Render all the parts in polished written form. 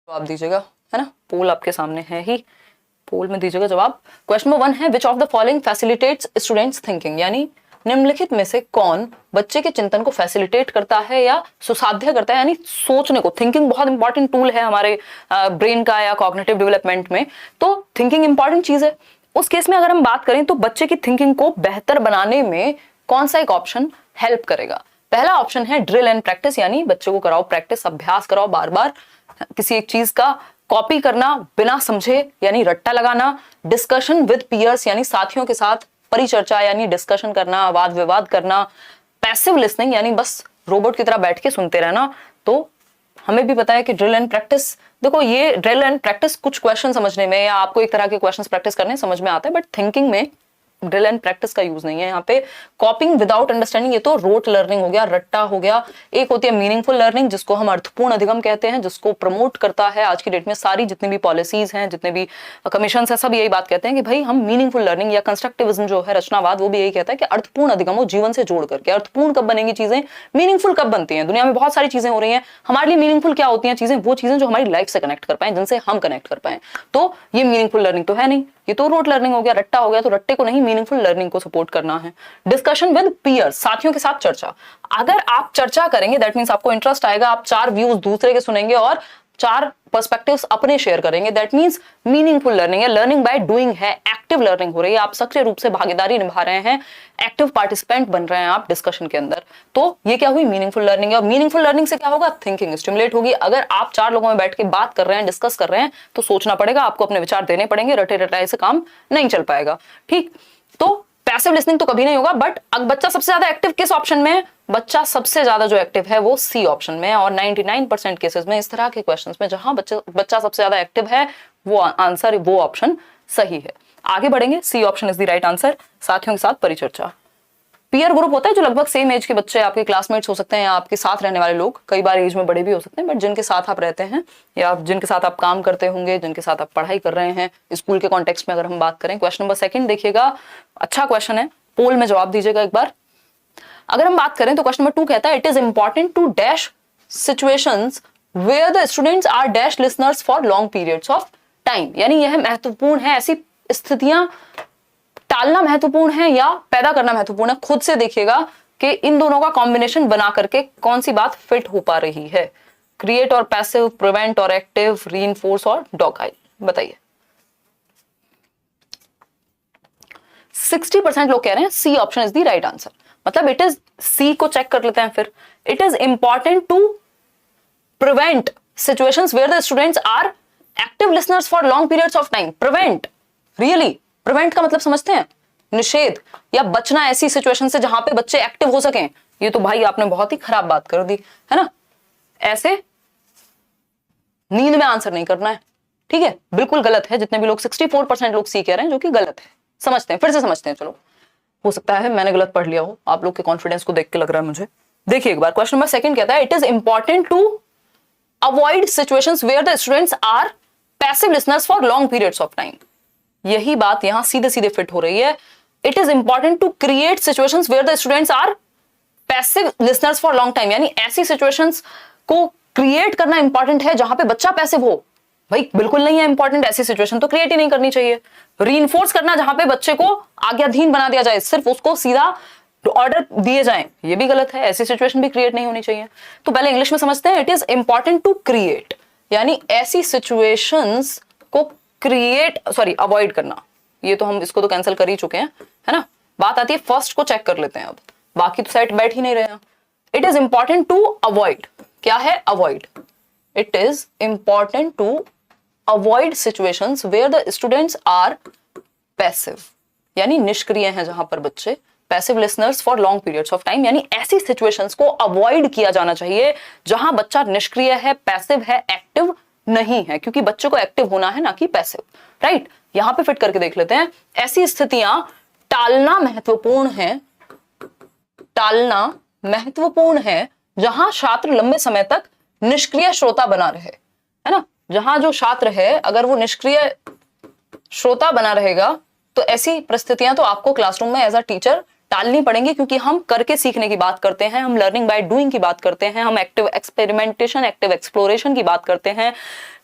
जवाब दीजिएगा, है ना, पोल आपके सामने है ही, पोल में दीजिएगा जवाब। क्वेश्चन नंबर 1 है which of the following facilitates students thinking, यानी निम्नलिखित में से कौन बच्चे के चिंतन को फैसिलिटेट करता है या सुसाध्य करता है, यानी सोचने को। थिंकिंग बहुत इंपॉर्टेंट टूल है हमारे ब्रेन का या कॉग्निटिव डेवलपमेंट में, तो थिंकिंग इंपॉर्टेंट चीज है। उस केस में अगर हम बात करें तो बच्चे की थिंकिंग को बेहतर बनाने में कौन सा एक ऑप्शन हेल्प करेगा। पहला ऑप्शन है ड्रिल एंड प्रैक्टिस, यानी बच्चे को कराओ प्रैक्टिस, अभ्यास कराओ, बार बार किसी एक चीज का कॉपी करना बिना समझे यानी रट्टा लगाना। डिस्कशन विद पीयर्स, यानी साथियों के साथ परिचर्चा यानी डिस्कशन करना, वाद विवाद करना। पैसिव लिसनिंग, यानी बस रोबोट की तरह बैठ के सुनते रहना। तो हमें भी पता है कि ड्रिल एंड प्रैक्टिस, देखो ये ड्रिल एंड प्रैक्टिस कुछ क्वेश्चन समझने में या आपको एक तरह के क्वेश्चंस प्रैक्टिस करने समझ में आता है, बट थिंकिंग में ड्रिल एंड प्रैक्टिस का यूज नहीं है यहाँ पे। कॉपिंग विदाउट अंडरस्टैंडिंग, ये तो रोट लर्निंग हो गया, रट्टा हो गया। एक होती है मीनिंगफुल लर्निंग, जिसको हम अर्थपूर्ण अधिगम कहते हैं, जिसको प्रमोट करता है आज की डेट में सारी जितनी भी पॉलिसीज हैं, जितने भी कमीशन है, सब यही बात कहते हैं कि भाई हम मीनिंगफुल लर्निंग, या कंस्ट्रक्टिविज्म जो है रचनावाद, वो भी यही कहता है कि अर्थपूर्ण अधिगम हो जीवन से जोड़ करके। अर्थपूर्ण कब बनेंगी चीजें, मीनिंगफुल कब बनती हैं। दुनिया में बहुत सारी चीजें हो रही हैं, हमारे लिए मीनिंगफुल क्या होती हैं चीजें, वो चीजें जो हमारी लाइफ से कनेक्ट कर पाए, जिनसे हम कनेक्ट कर पाए। तो ये मीनिंगफुल लर्निंग तो है नहीं, ये तो रोट लर्निंग हो गया, रट्टा हो गया। तो रट्टे को नहीं, मीनिंगफुल लर्निंग को सपोर्ट करना है। डिस्कशन विद पीयर्स, साथियों के साथ चर्चा। अगर आप चर्चा करेंगे दैट मींस आपको इंटरेस्ट आएगा, आप 4 व्यूज दूसरे के सुनेंगे और 4 पर्सपेक्टिव्स अपने शेयर करेंगे, दैट मींस मीनिंगफुल लर्निंग है। लर्निंग बाय डूइंग है, एक्टिव लर्निंग हो रही है, आप सक्रिय रूप से भागीदारी निभा रहे हैं, एक्टिव पार्टिसिपेंट बन रहे हैं आप डिस्कशन के अंदर। तो ये क्या हुई, मीनिंगफुल लर्निंग है। और मीनिंगफुल लर्निंग से क्या होगा, थिंकिंग स्टिमुलेट होगी। अगर आप 4 लोगों में बैठ के बात कर रहे हैं, डिस्कस कर रहे हैं, तो सोचना पड़ेगा, आपको अपने विचार देने पड़ेंगे, रटे रटाए से काम नहीं चल पाएगा। ठीक, तो पैसिव लिसनिंग तो कभी नहीं होगा। बट बच्चा सबसे ज्यादा एक्टिव किस ऑप्शन में है, बच्चा सबसे ज्यादा जो एक्टिव है वो सी ऑप्शन में है। और 99% केसेस में इस तरह के क्वेश्चंस में जहां बच्चा सबसे ज्यादा एक्टिव है, वो आंसर, वो ऑप्शन सही है। आगे बढ़ेंगे, C option is the right answer. साथियों के साथ परिचर्चा। पीयर ग्रुप होता है जो लगभग सेम एज के बच्चे, आपके क्लासमेट्स हो सकते हैं या आपके साथ रहने वाले लोग, कई बार एज में बड़े भी हो सकते हैं, बट जिनके साथ आप रहते हैं या जिनके साथ आप काम करते होंगे, जिनके साथ आप पढ़ाई कर रहे हैं, स्कूल के कॉन्टेक्स्ट में अगर हम बात करें। क्वेश्चन नंबर 2 देखिएगा, अच्छा क्वेश्चन है, पोल में जवाब दीजिएगा एक बार। अगर हम बात करें तो क्वेश्चन नंबर 2 कहता है it is important to dash situations where the students are dash listeners for long periods of time, यानी यह महत्वपूर्ण है, ऐसी स्थितियां टालना महत्वपूर्ण है या पैदा करना महत्वपूर्ण है। खुद से देखिएगा कि इन दोनों का कॉम्बिनेशन बना करके कौन सी बात फिट हो पा रही है। क्रिएट और पैसिव, प्रिवेंट और एक्टिव, रीइंफोर्स और डॉगाइल, बताइए। 60% लोग कह रहे हैं C option is the right answer. मतलब इट इज, सी को चेक कर लेते हैं फिर। It is important to prevent situations where the students are active listeners for long periods of time. Prevent, really prevent का मतलब समझते हैं, निषेध या बचना ऐसी सिचुएशन से जहां पे बच्चे एक्टिव हो सकें। ये तो भाई आपने बहुत ही खराब बात कर दी, है ना। ऐसे नींद में आंसर नहीं करना है, ठीक है, बिल्कुल गलत है। जितने भी लोग 64% लोग सी कह रहे हैं, जो कि गलत है। समझते हैं, फिर से समझते हैं। चलो, हो सकता है मैंने गलत पढ़ लिया हो, आप लोग के कॉन्फिडेंस को देख के लग रहा है मुझे। देखिए एक बार, क्वेश्चन नंबर 2 कहता है it is important to avoid situations where the students are passive listeners for long periods of time. यही बात यहां सीधे सीधे फिट हो रही है। It is important to create situations where the students are passive listeners for long time, यानी ऐसी सिचुएशंस को क्रिएट करना इंपॉर्टेंट है जहां पे बच्चा पैसिव हो। भाई बिल्कुल नहीं है इंपॉर्टेंट, ऐसी सिचुएशन तो क्रिएट ही नहीं करनी चाहिए। रीइंफोर्स करना, जहां पे बच्चे को आज्ञाधीन बना दिया जाए, सिर्फ उसको सीधा ऑर्डर दिए जाएं, ये भी गलत है। ऐसी सिचुएशन भी क्रिएट नहीं होनी चाहिए। तो पहले इंग्लिश में समझते हैं। It is important to create, यानी ऐसी सिचुएशंस को क्रिएट, सॉरी अवॉइड करना। ये तो हम इसको तो कैंसिल कर ही चुके हैं, है ना। बात आती है फर्स्ट को चेक कर लेते हैं अब, बाकी तो सेट बैठ ही नहीं रहे हैं। It is important to avoid, क्या है avoid. It is important to avoid situations where the students are passive, यानी निष्क्रिय हैं जहां पर बच्चे। Passive listeners for long periods of time, यानी ऐसी सिचुएशंस को अवॉइड किया जाना चाहिए जहां बच्चा निष्क्रिय है, पैसिव है, एक्टिव नहीं है, क्योंकि बच्चे को एक्टिव होना है ना कि पैसिव, राइट। यहां पे फिट करके देख लेते हैं। ऐसी स्थितियां टालना महत्वपूर्ण है, टालना महत्वपूर्ण है जहां छात्र लंबे समय तक निष्क्रिय श्रोता बना रहे, है ना। जहां जो छात्र है अगर वो निष्क्रिय श्रोता बना रहेगा तो ऐसी परिस्थितियां तो आपको क्लासरूम में एज अ टीचर टालनी पड़ेंगी, क्योंकि हम करके सीखने की बात करते हैं, हम लर्निंग बाय डूइंग की बात करते हैं, हम एक्टिव एक्सपेरिमेंटेशन, एक्टिव एक्सप्लोरेशन की बात करते हैं,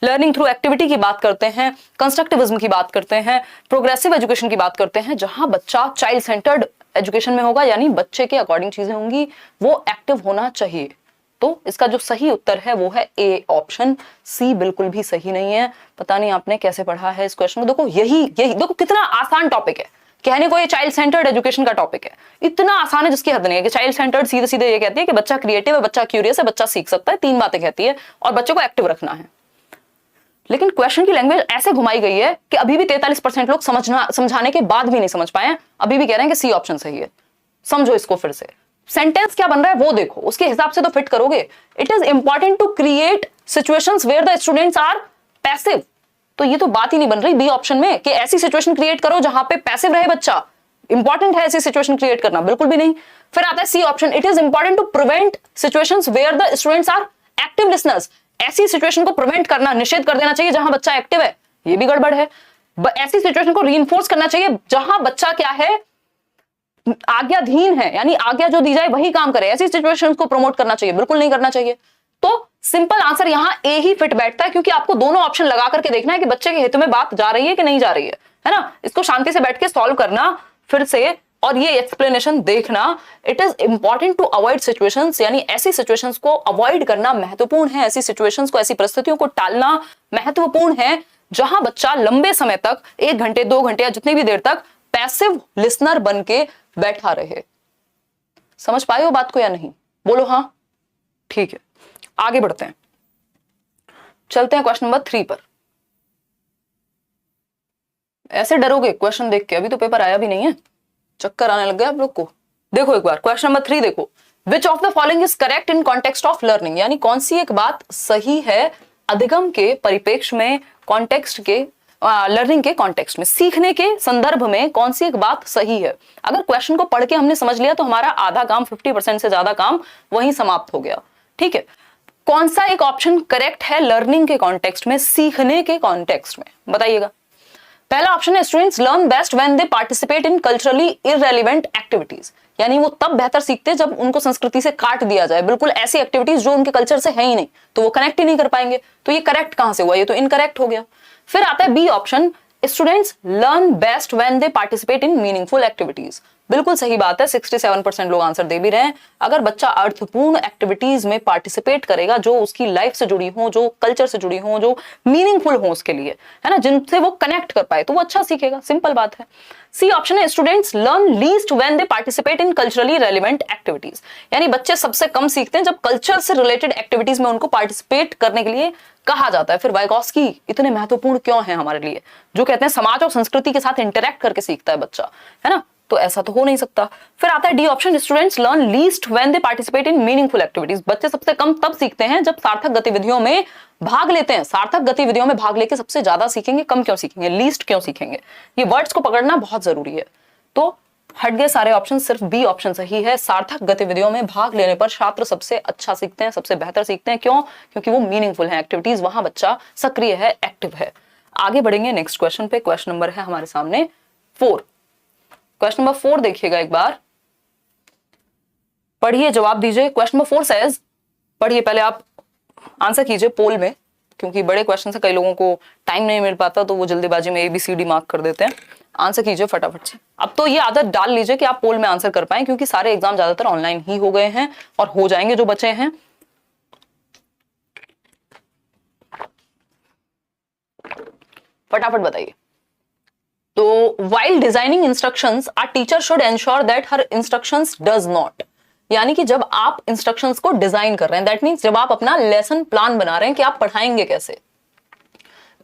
लर्निंग थ्रू एक्टिविटी की बात करते हैं, कंस्ट्रक्टिविज्म की बात करते हैं, प्रोग्रेसिव एजुकेशन की बात करते हैं, जहां बच्चा चाइल्ड सेंटर्ड एजुकेशन में होगा, यानी बच्चे के अकॉर्डिंग चीजें होंगी, वो एक्टिव होना चाहिए। तो इसका जो सही उत्तर है वो है ए ऑप्शन, सी बिल्कुल भी सही नहीं है। पता नहीं आपने कैसे पढ़ा है इस क्वेश्चन को। देखो यही देखो कितना आसान टॉपिक है, कहने को ये चाइल्ड सेंटर्ड एजुकेशन का टॉपिक है, इतना आसान है जिसकी हद नहीं है। कि चाइल्ड सेंटर्ड सीधे सीधे ये कहती है कि बच्चा क्रिएटिव है, बच्चा क्यूरियस है, बच्चा सीख सकता है, 3 बातें कहती है, और बच्चे को एक्टिव रखना है। लेकिन क्वेश्चन की लैंग्वेज ऐसे घुमाई गई है कि अभी भी 43% लोग समझाने के बाद भी नहीं समझ पाए, अभी भी कह रहे हैं कि सी ऑप्शन सही है। समझो इसको फिर से, सेंटेंस क्या बन रहा है वो देखो, उसके हिसाब से तो फिट करोगे। It is important to create situations where the students are passive, तो ये तो बात ही नहीं बन रही बी ऑप्शन में कि ऐसी सिचुएशन क्रिएट करो जहां पे पैसिव रहे बच्चा। इंपॉर्टेंट है ऐसी सिचुएशन क्रिएट करना, बिल्कुल भी नहीं। फिर आता है C option, it is important to prevent situations where the students are active listeners, ऐसी सिचुएशन को प्रिवेंट करना, निषेध कर देना चाहिए जहां बच्चा एक्टिव है, ये भी गड़बड़ है। ऐसी सिचुएशन को रीइंफोर्स करना चाहिए जहां बच्चा क्या है, आज्ञाधीन है, यानी आज्ञा जो दी जाए वही काम करे, ऐसी सिचुएशंस को प्रमोट करना चाहिए, बिल्कुल नहीं करना चाहिए। तो सिंपल आंसर यहां ए ही फिट बैठता है, क्योंकि आपको दोनों ऑप्शन लगा करके देखना है कि बच्चे के हित में बात जा रही है कि नहीं जा रही है ना। इसको शांति से बैठ के सॉल्व करना फिर से, और ये एक्सप्लेनेशन देखना। It is important to avoid situations, यानी ऐसी सिचुएशंस को अवॉइड करना महत्वपूर्ण है, ऐसी सिचुएशंस को, ऐसी परिस्थितियों को टालना महत्वपूर्ण है जहां बच्चा लंबे समय तक, 1 घंटे 2 घंटे या जितनी भी देर तक पैसिव लिसनर बन के बैठा रहे। समझ पाए हो बात को या नहीं? बोलो हाँ, ठीक है। आगे बढ़ते हैं, चलते हैं क्वेश्चन नंबर 3 पर। ऐसे डरोगे क्वेश्चन देख के, अभी तो पेपर आया भी नहीं है, चक्कर आने लग गया आप लोग को। देखो एक बार क्वेश्चन नंबर 3 देखो, which of the following is correct in context of learning, यानी कौन सी एक बात सही है अधिगम के परिप्रेक्ष्य में, कॉन्टेक्स्ट के लर्निंग के कॉन्टेक्स्ट में, सीखने के संदर्भ में कौन सी एक बात सही है। अगर क्वेश्चन को पढ़ के हमने समझ लिया तो हमारा आधा काम, 50% से ज्यादा काम वहीं समाप्त हो गया। ठीक है, कौन सा एक ऑप्शन करेक्ट है लर्निंग के कॉन्टेक्स्ट में, सीखने के कॉन्टेक्स्ट में, बताइएगा। पहला ऑप्शन है students learn best when they participate in culturally irrelevant activities, यानी वो तब बेहतर सीखते हैं जब उनको संस्कृति से काट दिया जाए, बिल्कुल ऐसी एक्टिविटीज जो उनके कल्चर से है ही नहीं, तो वो कनेक्ट ही नहीं कर पाएंगे। तो ये करेक्ट कहां से हुआ, ये तो इनकरेक्ट हो गया। फिर आता है B option, students learn best when they participate in meaningful activities, बिल्कुल सही बात है, 67% लोग आंसर दे भी रहे हैं। अगर बच्चा अर्थपूर्ण एक्टिविटीज में पार्टिसिपेट करेगा जो उसकी लाइफ से जुड़ी हो, जो कल्चर से जुड़ी हो, जो मीनिंगफुल हो उसके लिए, है ना, जिनसे वो कनेक्ट कर पाए, तो वो अच्छा सीखेगा, सिंपल बात है। सी ऑप्शन है students learn least when they participate in culturally relevant activities, यानी बच्चे सबसे कम सीखते हैं जब कल्चर से रिलेटेड एक्टिविटीज में उनको पार्टिसिपेट करने के लिए कहा जाता है। फिर वाइगॉस्की इतने महत्वपूर्ण क्यों है हमारे लिए, जो कहते हैं समाज और संस्कृति के साथ इंटरेक्ट करके सीखता है बच्चा, है ना, तो ऐसा तो हो नहीं सकता। फिर आता है D option, students learn least when they participate in meaningful activities, बच्चे सबसे कम तब सीखते हैं जब सार्थक गतिविधियों में भाग लेते हैं। सार्थक गतिविधियों में भाग लेके सबसे ज्यादा सीखेंगे, कम क्यों सीखेंगे, लीस्ट क्यों सीखेंगे। ये वर्ड्स को पकड़ना बहुत जरूरी है। तो हट गए सारे ऑप्शन, सिर्फ बी ऑप्शन सही है। सार्थक गतिविधियों में भाग लेने पर छात्र सबसे अच्छा सीखते हैं, सबसे बेहतर सीखते हैं। क्यों? क्योंकि वो मीनिंगफुल है एक्टिविटीज, वहां बच्चा सक्रिय है, एक्टिव है। आगे बढ़ेंगे नेक्स्ट क्वेश्चन पे। क्वेश्चन नंबर है हमारे सामने 4। क्वेश्चन नंबर 4 देखिएगा एक बार, पढ़िए, जवाब दीजिए। क्वेश्चन नंबर 4 सेज, पढ़िए, पहले आप आंसर कीजिए पोल में, क्योंकि बड़े क्वेश्चन से कई लोगों को टाइम नहीं मिल पाता तो वो जल्दीबाजी में ABCD मार्क कर देते हैं। आंसर कीजिए फटाफट से। अब तो ये आदत डाल लीजिए कि आप पोल में आंसर कर पाए, क्योंकि सारे एग्जाम ज्यादातर ऑनलाइन ही हो गए हैं और हो जाएंगे जो बचे हैं। फटाफट बताइए। तो while designing instructions, a teacher should ensure that her instructions does not, यानी कि जब आप इंस्ट्रक्शंस को डिजाइन कर रहे हैं, दैट मीन्स जब आप अपना लेसन प्लान बना रहे हैं कि आप पढ़ाएंगे कैसे,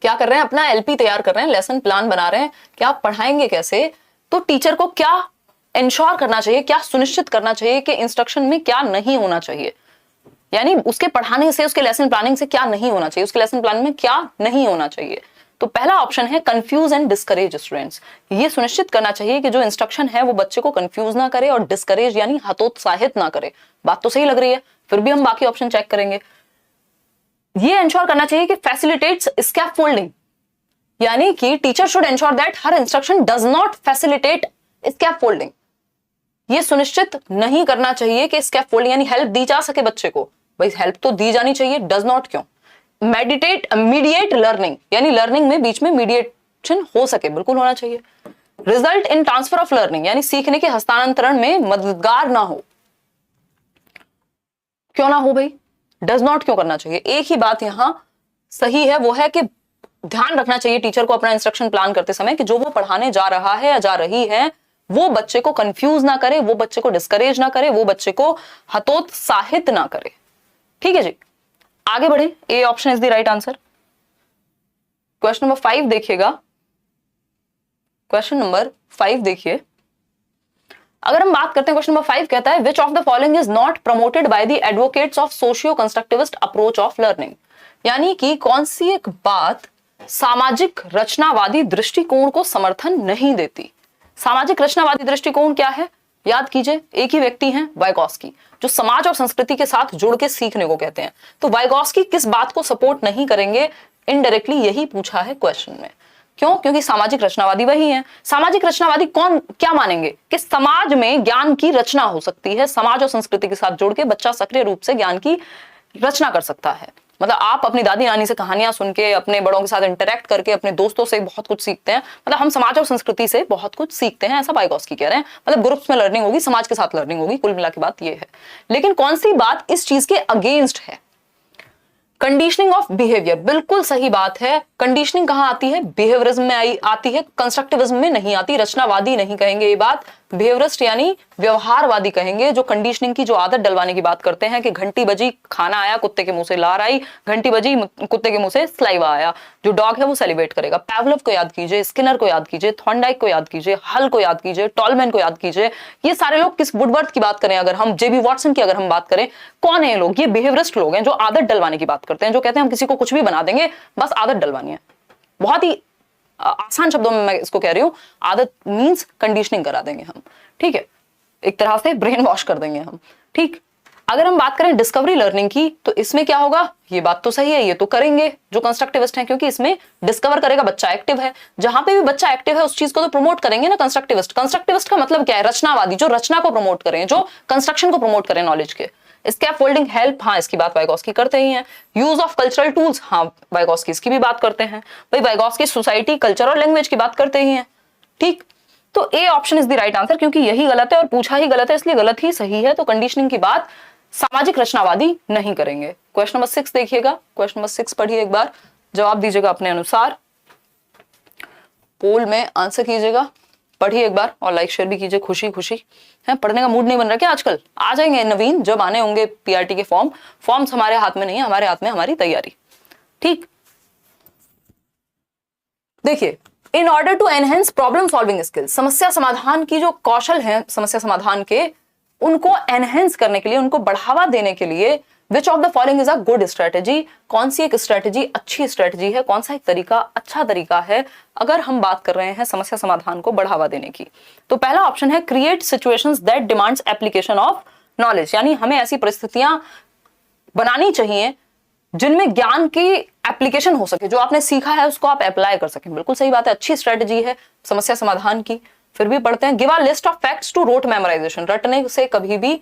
क्या कर रहे हैं, अपना LP तैयार कर रहे हैं, लेसन प्लान बना रहे हैं कि आप पढ़ाएंगे कैसे, तो टीचर को क्या इंश्योर करना चाहिए, क्या सुनिश्चित करना चाहिए कि इंस्ट्रक्शन में क्या नहीं होना चाहिए, यानी उसके पढ़ाने से, उसके लेसन प्लानिंग से क्या नहीं होना चाहिए, उसके लेसन प्लान में क्या नहीं होना चाहिए। तो पहला ऑप्शन है कंफ्यूज एंड डिस्करेज स्टूडेंट्स, ये सुनिश्चित करना चाहिए कि जो इंस्ट्रक्शन है वो बच्चे को कंफ्यूज ना करे और डिस्करेज यानी हतोत्साहित ना करे। बात तो सही लग रही है, फिर भी हम बाकी ऑप्शन चेक करेंगे। ये इंश्योर करना चाहिए कि फैसिलिटेट्स स्कैफोल्डिंग, यानी कि teacher should ensure that her instruction does not facilitate scaffolding, ये सुनिश्चित नहीं करना चाहिए कि स्कैफोल्डिंग यानी हेल्प दी जा सके बच्चे को। भाई हेल्प तो दी जानी चाहिए, डज नॉट क्यों? मीडिएट लर्निंग यानी लर्निंग में बीच में मीडिएशन हो सके, बिल्कुल होना चाहिए। Result in transfer of learning यानी सीखने के हस्तांतरण में मददगार ना हो, क्यों ना हो भाई? डज नॉट क्यों करना चाहिए? एक ही बात यहां सही है, वो है कि ध्यान रखना चाहिए टीचर को अपना इंस्ट्रक्शन प्लान करते समय कि जो वो पढ़ाने जा रहा है या जा रही है वो बच्चे को कंफ्यूज ना करे, वो बच्चे को डिस्करेज ना करे, वो बच्चे को हतोत्साहित ना करे। ठीक है जी, आगे बढ़े। A option is the right answer. Question number 5 देखिएगा। क्वेश्चन नंबर 5 देखिए, अगर हम बात करते हैं क्वेश्चन नंबर 5 कहता है which of the following is not promoted by the advocates of socio constructivist approach of learning, यानी कि कौन सी एक बात सामाजिक रचनावादी दृष्टिकोण को समर्थन नहीं देती। सामाजिक रचनावादी दृष्टिकोण क्या है? याद कीजिए, एक ही व्यक्ति हैं वाइगॉस्की, जो समाज और संस्कृति के साथ जुड़ के सीखने को कहते हैं। तो वाइगॉस्की किस बात को सपोर्ट नहीं करेंगे? इनडायरेक्टली यही पूछा है क्वेश्चन में। क्यों? क्योंकि सामाजिक रचनावादी वही हैं। सामाजिक रचनावादी कौन क्या मानेंगे कि समाज में ज्ञान की रचना हो सकती है, समाज और संस्कृति के साथ जुड़ के बच्चा सक्रिय रूप से ज्ञान की रचना कर सकता है। मतलब आप अपनी दादी नानी से कहानियां सुन के, अपने बड़ों के साथ इंटरेक्ट करके, अपने दोस्तों से बहुत कुछ सीखते हैं। मतलब हम समाज और संस्कृति से बहुत कुछ सीखते हैं, ऐसा वाइगॉस्की कह रहे हैं। मतलब ग्रुप्स में लर्निंग होगी, समाज के साथ लर्निंग होगी, कुल मिला के बात ये है। लेकिन कौन सी बात इस चीज के अगेंस्ट है? कंडीशनिंग ऑफ बिहेवियर, बिल्कुल सही बात है। कंडीशनिंग कहां आती है? बिहेवियरिज्म में आती है, कंस्ट्रक्टिविज्म में नहीं आती। रचनावादी नहीं कहेंगे ये बात, बिहेवियरिस्ट यानी व्यवहारवादी कहेंगे, जो कंडीशनिंग की जो आदत डलवाने की बात करते हैं कि घंटी बजी खाना आया, कुत्ते के मुंह से लार आई, घंटी बजी कुत्ते के मुंह से स्लाइवा आया। जो डॉग है वो सेलिब्रेट करेगा। पैवलोव को याद कीजिए, स्किनर को याद कीजिए, थॉर्नडाइक को याद कीजिए, हल को याद कीजिए, टॉलमैन को याद कीजिए। ये सारे लोग, किस वुडवर्थ की बात करें अगर हम, जेबी वॉटसन की अगर हम बात करें, कौन है ये लोग? ये बिहेवियरिस्ट लोग हैं जो आदत डलवाने की बात करते हैं, जो कहते हैं हम किसी को कुछ भी बना देंगे, बस आदत डलवानी है। बहुत ही आसान शब्दों में मैं इसको कह रही हूं, आदत मींस कंडीशनिंग करा देंगे हम। ठीक है, एक तरह से ब्रेन वॉश कर देंगे हम। ठीक, अगर हम बात करें डिस्कवरी लर्निंग की, तो इसमें क्या होगा? ये बात तो सही है, ये तो करेंगे जो कंस्ट्रक्टिविस्ट हैं, क्योंकि इसमें डिस्कवर करेगा बच्चा, एक्टिव है। जहां पे भी बच्चा एक्टिव है उस चीज को तो प्रमोट करेंगे ना कंस्ट्रक्टिविस्ट। कंस्ट्रक्टिविस्ट का मतलब क्या है? रचनावादी, जो रचना को प्रमोट करें, जो कंस्ट्रक्शन को प्रमोट करें नॉलेज के। स्कैफोल्डिंग, हेल्प, हाँ इसकी बात वाइगॉस्की करते ही हैं। यूज ऑफ कल्चरल टूल्स, हाँ वाइगॉस्की इसकी भी बात करते हैं। भाई वाइगॉस्की सोसाइटी, कल्चर और लैंग्वेज की बात करते ही हैं। ठीक, तो A option is the right answer, क्योंकि यही गलत है और पूछा ही गलत है, इसलिए गलत ही सही है। तो कंडीशनिंग की बात सामाजिक रचनावादी नहीं करेंगे। क्वेश्चन नंबर 6 देखिएगा। क्वेश्चन नंबर 6 पढ़िए एक बार, जवाब दीजिएगा अपने अनुसार, पोल में आंसर कीजिएगा। पढ़िए एक बार और लाइक शेयर भी कीजिए। खुशी खुशी है, पढ़ने का मूड नहीं बन रहा क्या आजकल? आ जाएंगे नवीन, जब आने होंगे पीआरटी के फॉर्म्स हमारे हाथ में नहीं है, हमारे हाथ में हमारी तैयारी। ठीक, देखिए, in order to enhance problem solving skills, समस्या समाधान की जो कौशल है समस्या समाधान के, उनको एनहेंस करने के लिए, उनको बढ़ावा देने के लिए which of the following is a good strategy, कौन सी एक स्ट्रेटेजी अच्छी स्ट्रेटेजी है, कौन सा एक तरीका अच्छा तरीका है अगर हम बात कर रहे हैं समस्या समाधान को बढ़ावा देने की। तो पहला ऑप्शन है create situations that demands application of knowledge, यानी हमें ऐसी परिस्थितियां बनानी चाहिए जिनमें ज्ञान की एप्लीकेशन हो सके, जो आपने सीखा है उसको आप अप्लाई कर सकें। बिल्कुल सही बात है, अच्छी स्ट्रेटेजी है समस्या समाधान की। फिर भी पढ़ते हैं, give a list of facts to rote memorisation, रटने से कभी भी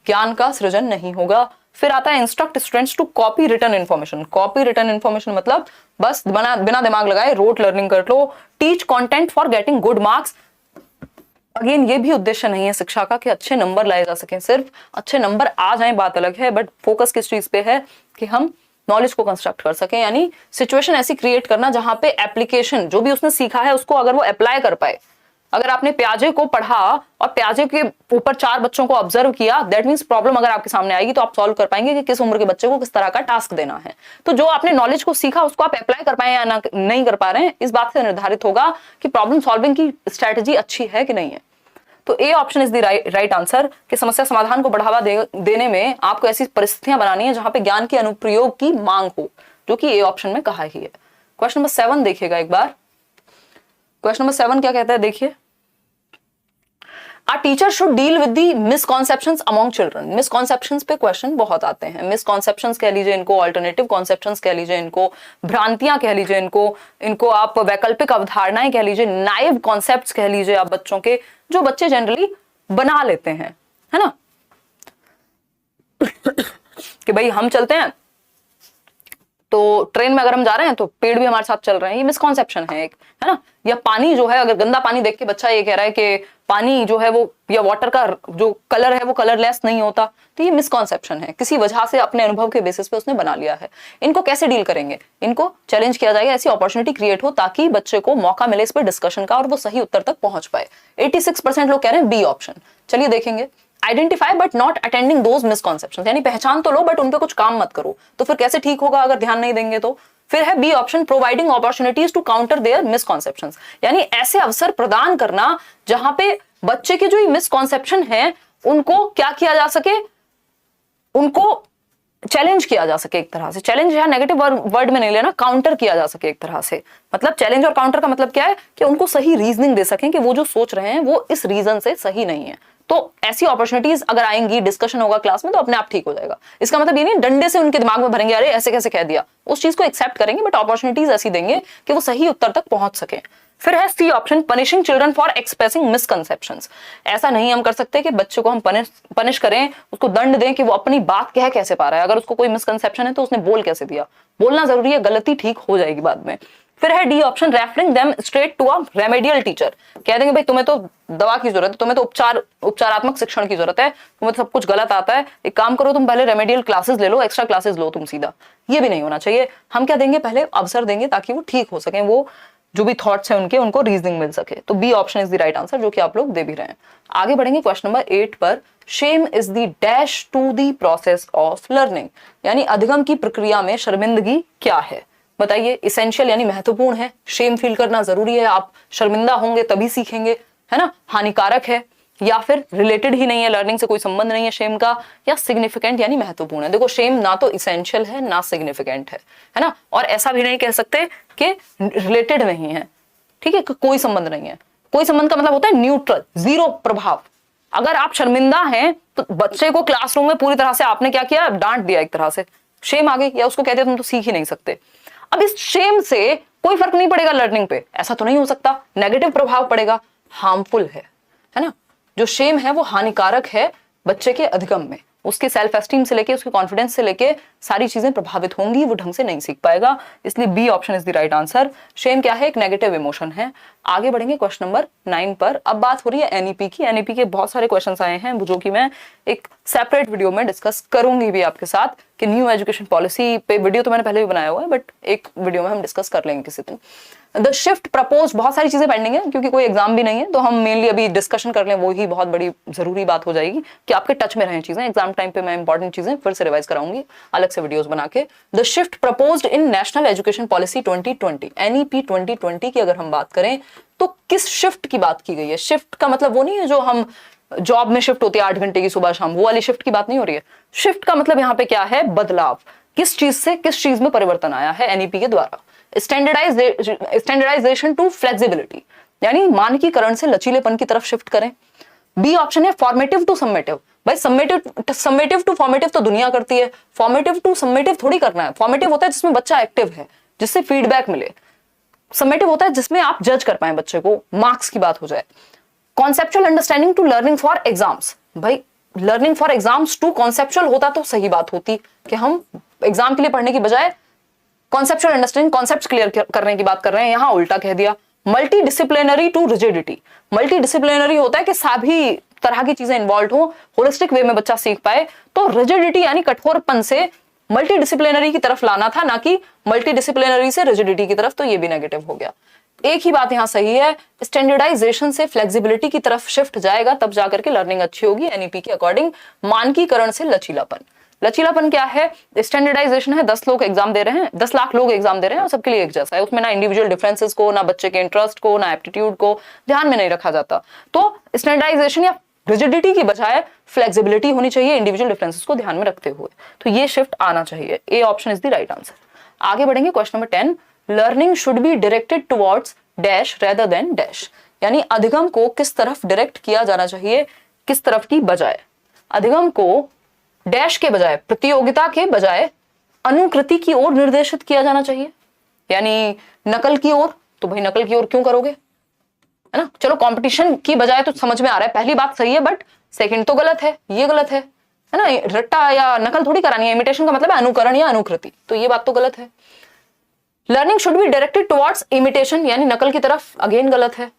ज्ञान का सृजन नहीं होगा। फिर आता है instruct students to copy written information, copy written information मतलब बस बिना दिमाग लगाए रोट लर्निंग कर लो। Teach content for getting good marks, again ये भी उद्देश्य नहीं है शिक्षा का कि अच्छे नंबर लाए जा सकें, सिर्फ अच्छे नंबर आ जाएं बात अलग है, बट फोकस किस चीज पे है कि हम नॉलेज को कंस्ट्रक्ट कर सकें, यानी सिचुएशन ऐसी क्रिएट करना जहां पे एप्लीकेशन, जो भी उसने सीखा है उसको अगर वो अप्लाई कर पाए। अगर आपने प्याजे को पढ़ा और प्याजे के ऊपर 4 बच्चों को ऑब्जर्व किया, दैट मींस प्रॉब्लम अगर आपके सामने आएगी तो आप सॉल्व कर पाएंगे कि किस उम्र के बच्चे को किस तरह का टास्क देना है। तो जो आपने नॉलेज को सीखा उसको आप अप्लाई कर पाए या नहीं कर पा रहे हैं, इस बात से निर्धारित होगा कि प्रॉब्लम सॉल्विंग की स्ट्रेटेजी अच्छी है कि नहीं है। तो A option is the right answer कि समस्या समाधान को बढ़ावा देने में आपको ऐसी परिस्थितियां बनानी है जहां पे ज्ञान के अनुप्रयोग की मांग हो, जो कि ए ऑप्शन में कहा ही है। क्वेश्चन नंबर 7 देखिएगा एक बार। क्वेश्चन नंबर 7 क्या कहता है, देखिए, A teacher should deal with the misconceptions among children. Misconceptions पे क्वेश्चन बहुत आते हैं। Misconceptions कह लीजिए इनको, alternative conceptions कह लीजिए इनको, भ्रांतियां कह लीजिए इनको आप वैकल्पिक अवधारणाएं कह लीजिए, naive concepts कह लीजिए आप बच्चों के, जो बच्चे जनरली बना लेते हैं, है ना, कि भाई हम चलते हैं तो ट्रेन में अगर हम जा रहे हैं तो पेड़ भी हमारे साथ चल रहे हैं, ये मिसकॉन्सेप्शन है एक, है ना। या पानी जो है, अगर गंदा पानी देख के बच्चा ये कह रहा है कि पानी जो है वो, या वाटर का जो कलर है वो कलरलेस नहीं होता, तो ये मिसकॉन्सेप्शन है, किसी वजह से अपने अनुभव के बेसिस पे उसने बना लिया है। इनको कैसे डील करेंगे, इनको चैलेंज किया जाएगा, ऐसी अपॉर्चुनिटी क्रिएट हो ताकि बच्चे को मौका मिले इस पर डिस्कशन का और वो सही उत्तर तक पहुंच पाए। 86% लोग कह रहे हैं बी ऑप्शन। चलिए देखेंगे, identify but not attending those misconceptions, यानी पहचान तो लो बट उन पे कुछ काम मत करो। तो फिर कैसे ठीक होगा अगर ध्यान नहीं देंगे तो। फिर है B option, providing opportunities to counter their misconceptions, यानी ऐसे अवसर प्रदान करना जहां पे बच्चे के जो ये मिसकॉन्सेप्शन है उनको क्या किया जा सके, उनको चैलेंज किया जा सके। एक तरह से चैलेंज यहाँ नेगेटिव वर्ड में नहीं लेना, काउंटर किया जा सके एक तरह से। मतलब चैलेंज और काउंटर का मतलब क्या है कि उनको सही रीजनिंग दे सकें कि वो जो सोच रहे हैं वो इस रीजन से सही नहीं है। तो ऐसी अपॉर्चुनिटीज अगर आएंगी, डिस्कशन होगा क्लास में, तो अपने आप ठीक हो जाएगा। इसका मतलब ये नहीं डंडे से उनके दिमाग में भरेंगे अरे ऐसे कैसे कह दिया, उस चीज को एक्सेप्ट करेंगे बट अपॉर्चुनिटीज ऐसी देंगे कि वो सही उत्तर तक पहुंच सके। फिर है C option, punishing children for expressing misconceptions. ऐसा नहीं हम कर सकते कि बच्चे को हम पनिश करें, उसको दंड दें कि वो अपनी बात कह कैसे पा रहा है। अगर उसको कोई मिसकंसेप्शन है तो उसने बोल कैसे दिया, बोलना जरूरी है, गलती ठीक हो जाएगी बाद में। फिर है D option, referring them straight to a remedial teacher. कह देंगे भाई तुम्हें तो दवा की जरूरत है, तुम्हें तो उपचारात्मक शिक्षण की जरूरत है, तुम्हें तो सब कुछ गलत आता है, एक काम करो तुम पहले रेमेडियल क्लासेस ले लो, एक्स्ट्रा क्लासेस लो तुम सीधा। ये भी नहीं होना चाहिए। हम क्या देंगे, पहले अवसर देंगे ताकि वो ठीक हो सके, वो जो भी थॉट्स हैं उनके, उनको रीजनिंग मिल सके। तो B option is the right answer, जो कि आप लोग दे भी रहे हैं। आगे बढ़ेंगे क्वेश्चन नंबर 8 पर। Shame is the dash to the process of learning, यानी अधिगम की प्रक्रिया में शर्मिंदगी क्या है। बताइए, इसेंशियल यानी महत्वपूर्ण है, शेम फील करना जरूरी है, आप शर्मिंदा होंगे तभी सीखेंगे, है ना। हानिकारक है, या फिर रिलेटेड ही नहीं है, लर्निंग से कोई संबंध नहीं है शेम का, या सिग्निफिकेंट यानी महत्वपूर्ण है। देखो शेम ना तो इसेंशियल है ना सिग्निफिकेंट है ना, और ऐसा भी नहीं कह सकते कि रिलेटेड नहीं है, ठीक है, कोई संबंध नहीं है। कोई संबंध का मतलब होता है न्यूट्रल, जीरो प्रभाव। अगर आप शर्मिंदा हैं तो बच्चे को क्लासरूम में पूरी तरह से आपने क्या किया, डांट दिया एक तरह से, शेम आ गई, या उसको कहते तुम तो सीख ही नहीं सकते। अब इस शेम से कोई फर्क नहीं पड़ेगा लर्निंग पे, ऐसा तो नहीं हो सकता, नेगेटिव प्रभाव पड़ेगा, हार्मफुल है ना। जो शेम है वो हानिकारक है बच्चे के अधिगम में, उसके सेल्फ एस्टीम से लेके उसके कॉन्फिडेंस से लेके सारी चीजें प्रभावित होंगी, वो ढंग से नहीं सीख पाएगा। इसलिए B option is the right answer. Shame क्या है, एक नेगेटिव इमोशन है। आगे बढ़ेंगे क्वेश्चन नंबर 9 पर। अब बात हो रही है एनईपी की। एनईपी के बहुत सारे क्वेश्चंस आए हैं जो कि मैं एक सेपरेट वीडियो में डिस्कस करूंगी भी आपके साथ, कि न्यू एजुकेशन पॉलिसी पे वीडियो तो मैंने पहले भी बनाया हुआ है, बट एक वीडियो में हम डिस्कस कर लेंगे किसी दिन। द शिफ्ट प्रपोज, बहुत सारी चीजें पेंडिंग है क्योंकि कोई एग्जाम भी नहीं है, तो हम मेनली अभी डिस्कशन कर लें, वो ही बहुत बड़ी जरूरी बात हो जाएगी कि आपके टच में रहें चीजें। एग्जाम टाइम पे मैं इंपॉर्टेंट चीजें फिर से रिवाइज कराऊंगी अलग से वीडियोस बना के। The shift proposed in national education policy 2020, NEP 2020 की अगर हम बात करें तो किस शिफ्ट की बात की गई है। शिफ्ट का मतलब वो नहीं है जो हम जॉब में शिफ्ट होती है 8 घंटे की सुबह शाम, वो वाली शिफ्ट की बात नहीं हो रही है। शिफ्ट का मतलब यहाँ पे क्या है, बदलाव, किस चीज से किस चीज में परिवर्तन आया है एनईपी के द्वारा। स्टैंडर्डाइजेशन टू फ्लेक्सिबिलिटी, यानी मानकीकरण से लचीलेपन की तरफ शिफ्ट करें। बी ऑप्शन है फॉर्मेटिव टू समेटिव। भाई समेटिव टू फॉर्मेटिव तो दुनिया करती है, फॉर्मेटिव टू समेटिव थोड़ी करना है। फॉर्मेटिव होता है जिसमें बच्चा एक्टिव है, जिससे फीडबैक मिले। समेटिव होता है जिसमें आप जज कर पाए बच्चे को, मार्क्स की बात हो जाए। Conceptual understanding to learning for exams, भाई learning for exams to conceptual होता तो सही बात होती कि हम एग्जाम के लिए पढ़ने की बजाय कॉन्सेप्चुअल अंडरस्टैंडिंग, कॉन्सेप्ट्स क्लियर करने की बात कर रहे हैं, यहां उल्टा कह दिया। Multidisciplinary to rigidity, multidisciplinary होता है कि सभी तरह की चीजें इन्वॉल्व हो, होलिस्टिक वे में बच्चा सीख पाए, तो रिजिडिटी यानी कठोरपन से मल्टी डिसिप्लिनरी की तरफ लाना था, ना कि मल्टी डिसिप्लिनरी से रिजिडिटी की तरफ, तो ये भी नेगेटिव हो गया। एक ही बात यहां सही है, स्टैंडर्डाइजेशन से फ्लेक्सिबिलिटी की तरफ शिफ्ट जाएगा तब जाकर के लर्निंग अच्छी होगी एनईपी के अकॉर्डिंग। मानकीकरण से लचीलापन, लचीलापन क्या है, स्टैंडर्डाइजेशन है, 10 लोग एग्जाम दे रहे हैं, 10 लाख लोग एग्जाम दे रहे हैं और सबके लिए एक जैसा है, उसमें ना इंडिविजुअल डिफरेंसेस को, ना बच्चे के इंटरेस्ट को, ना एप्टीट्यूड को ध्यान में नहीं रखा जाता। तो स्टैंडर्डाइजेशन या रिजिडिटी की बजाय फ्लेक्सिबिलिटी होनी चाहिए इंडिविजुअल डिफरेंसेस को ध्यान में रखते हुए, तो ये शिफ्ट आना चाहिए। A option is the right answer. आगे बढ़ेंगे question number 10। Learning should be directed towards dash rather than dash, यानी अधिगम को किस तरफ डायरेक्ट किया जाना चाहिए, किस तरफ की बजाय। अधिगम को डैश के बजाय, प्रतियोगिता के बजाय अनुकृति की ओर निर्देशित किया जाना चाहिए, यानी नकल की ओर। तो भाई नकल की ओर क्यों करोगे, है ना। चलो कंपटीशन की बजाय तो समझ में आ रहा है, पहली बात सही है, बट सेकंड तो गलत है, ये गलत है ना। रट्टा या नकल थोड़ी करानी है, इमिटेशन का मतलब है अनुकरण या अनुकृति, तो ये बात तो गलत है। Learning should be directed towards imitation, यानी नकल की तरफ, अगेन गलत है।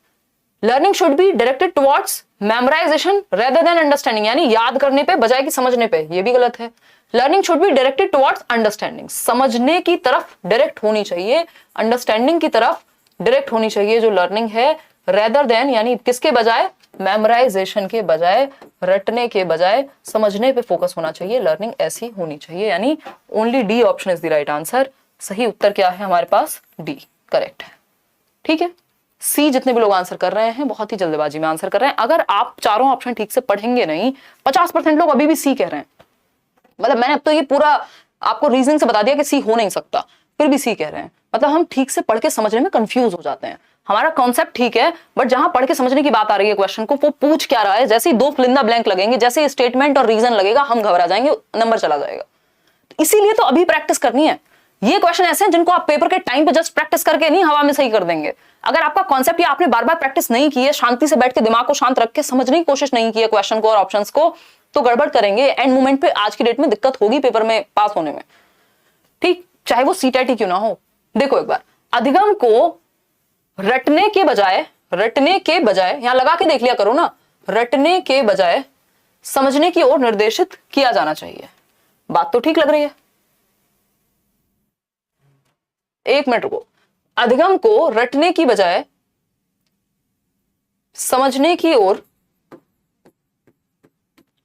Learning should be directed towards memorisation rather than understanding, यानी याद करने पे बजाय कि समझने पे, ये भी गलत है। Learning should be directed towards understanding, समझने की तरफ डायरेक्ट होनी चाहिए, अंडरस्टैंडिंग की तरफ डायरेक्ट होनी चाहिए जो लर्निंग है, रेदर देन यानी किसके बजाय, मेमोराइजेशन के बजाय, रटने के बजाय समझने पे फोकस होना चाहिए, लर्निंग ऐसी होनी चाहिए। यानी only D option is the right answer. सही उत्तर क्या है हमारे पास, डी करेक्ट है। ठीक है, सी जितने भी लोग आंसर कर रहे हैं बहुत ही जल्दबाजी में आंसर कर रहे हैं। अगर आप चारों ऑप्शन ठीक से पढ़ेंगे नहीं, 50% लोग अभी भी सी कह रहे हैं, मतलब मैंने अब तो ये पूरा आपको रीजन से बता दिया कि सी हो नहीं सकता, फिर भी सी कह रहे हैं, मतलब हम ठीक से पढ़ के समझने में कंफ्यूज हो जाते हैं। हमारा कॉन्सेप्ट ठीक है, बट जहां पढ़ के समझने की बात आ रही है क्वेश्चन को, वो पूछ क्या रहा है, जैसे ही दो फिलिंदा ब्लैंक लगेंगे, जैसे स्टेटमेंट और रीजन लगेगा, हम घबरा जाएंगे, नंबर चला जाएगा। इसीलिए तो अभी प्रैक्टिस करनी है। ये क्वेश्चन ऐसे हैं जिनको आप पेपर के टाइम पे जस्ट प्रैक्टिस करके नहीं हवा में सही कर देंगे। अगर आपका कॉन्सेप्ट या आपने बार बार प्रैक्टिस नहीं की है, शांति से बैठ के दिमाग को शांत रख के समझने की कोशिश नहीं की है क्वेश्चन को और ऑप्शंस को, तो गड़बड़ करेंगे, एंड मोमेंट पे आज की डेट में दिक्कत होगी पेपर में पास होने में। ठीक, चाहे वो सीटेट ही क्यों ना हो। देखो एक बार, अधिगम को रटने के बजाय यहां लगा के देख लिया करो ना, रटने के बजाय समझने की ओर निर्देशित किया जाना चाहिए। बात तो ठीक लग रही है। एक मिनट रुको, अधिगम को रटने की बजाय समझने की ओर,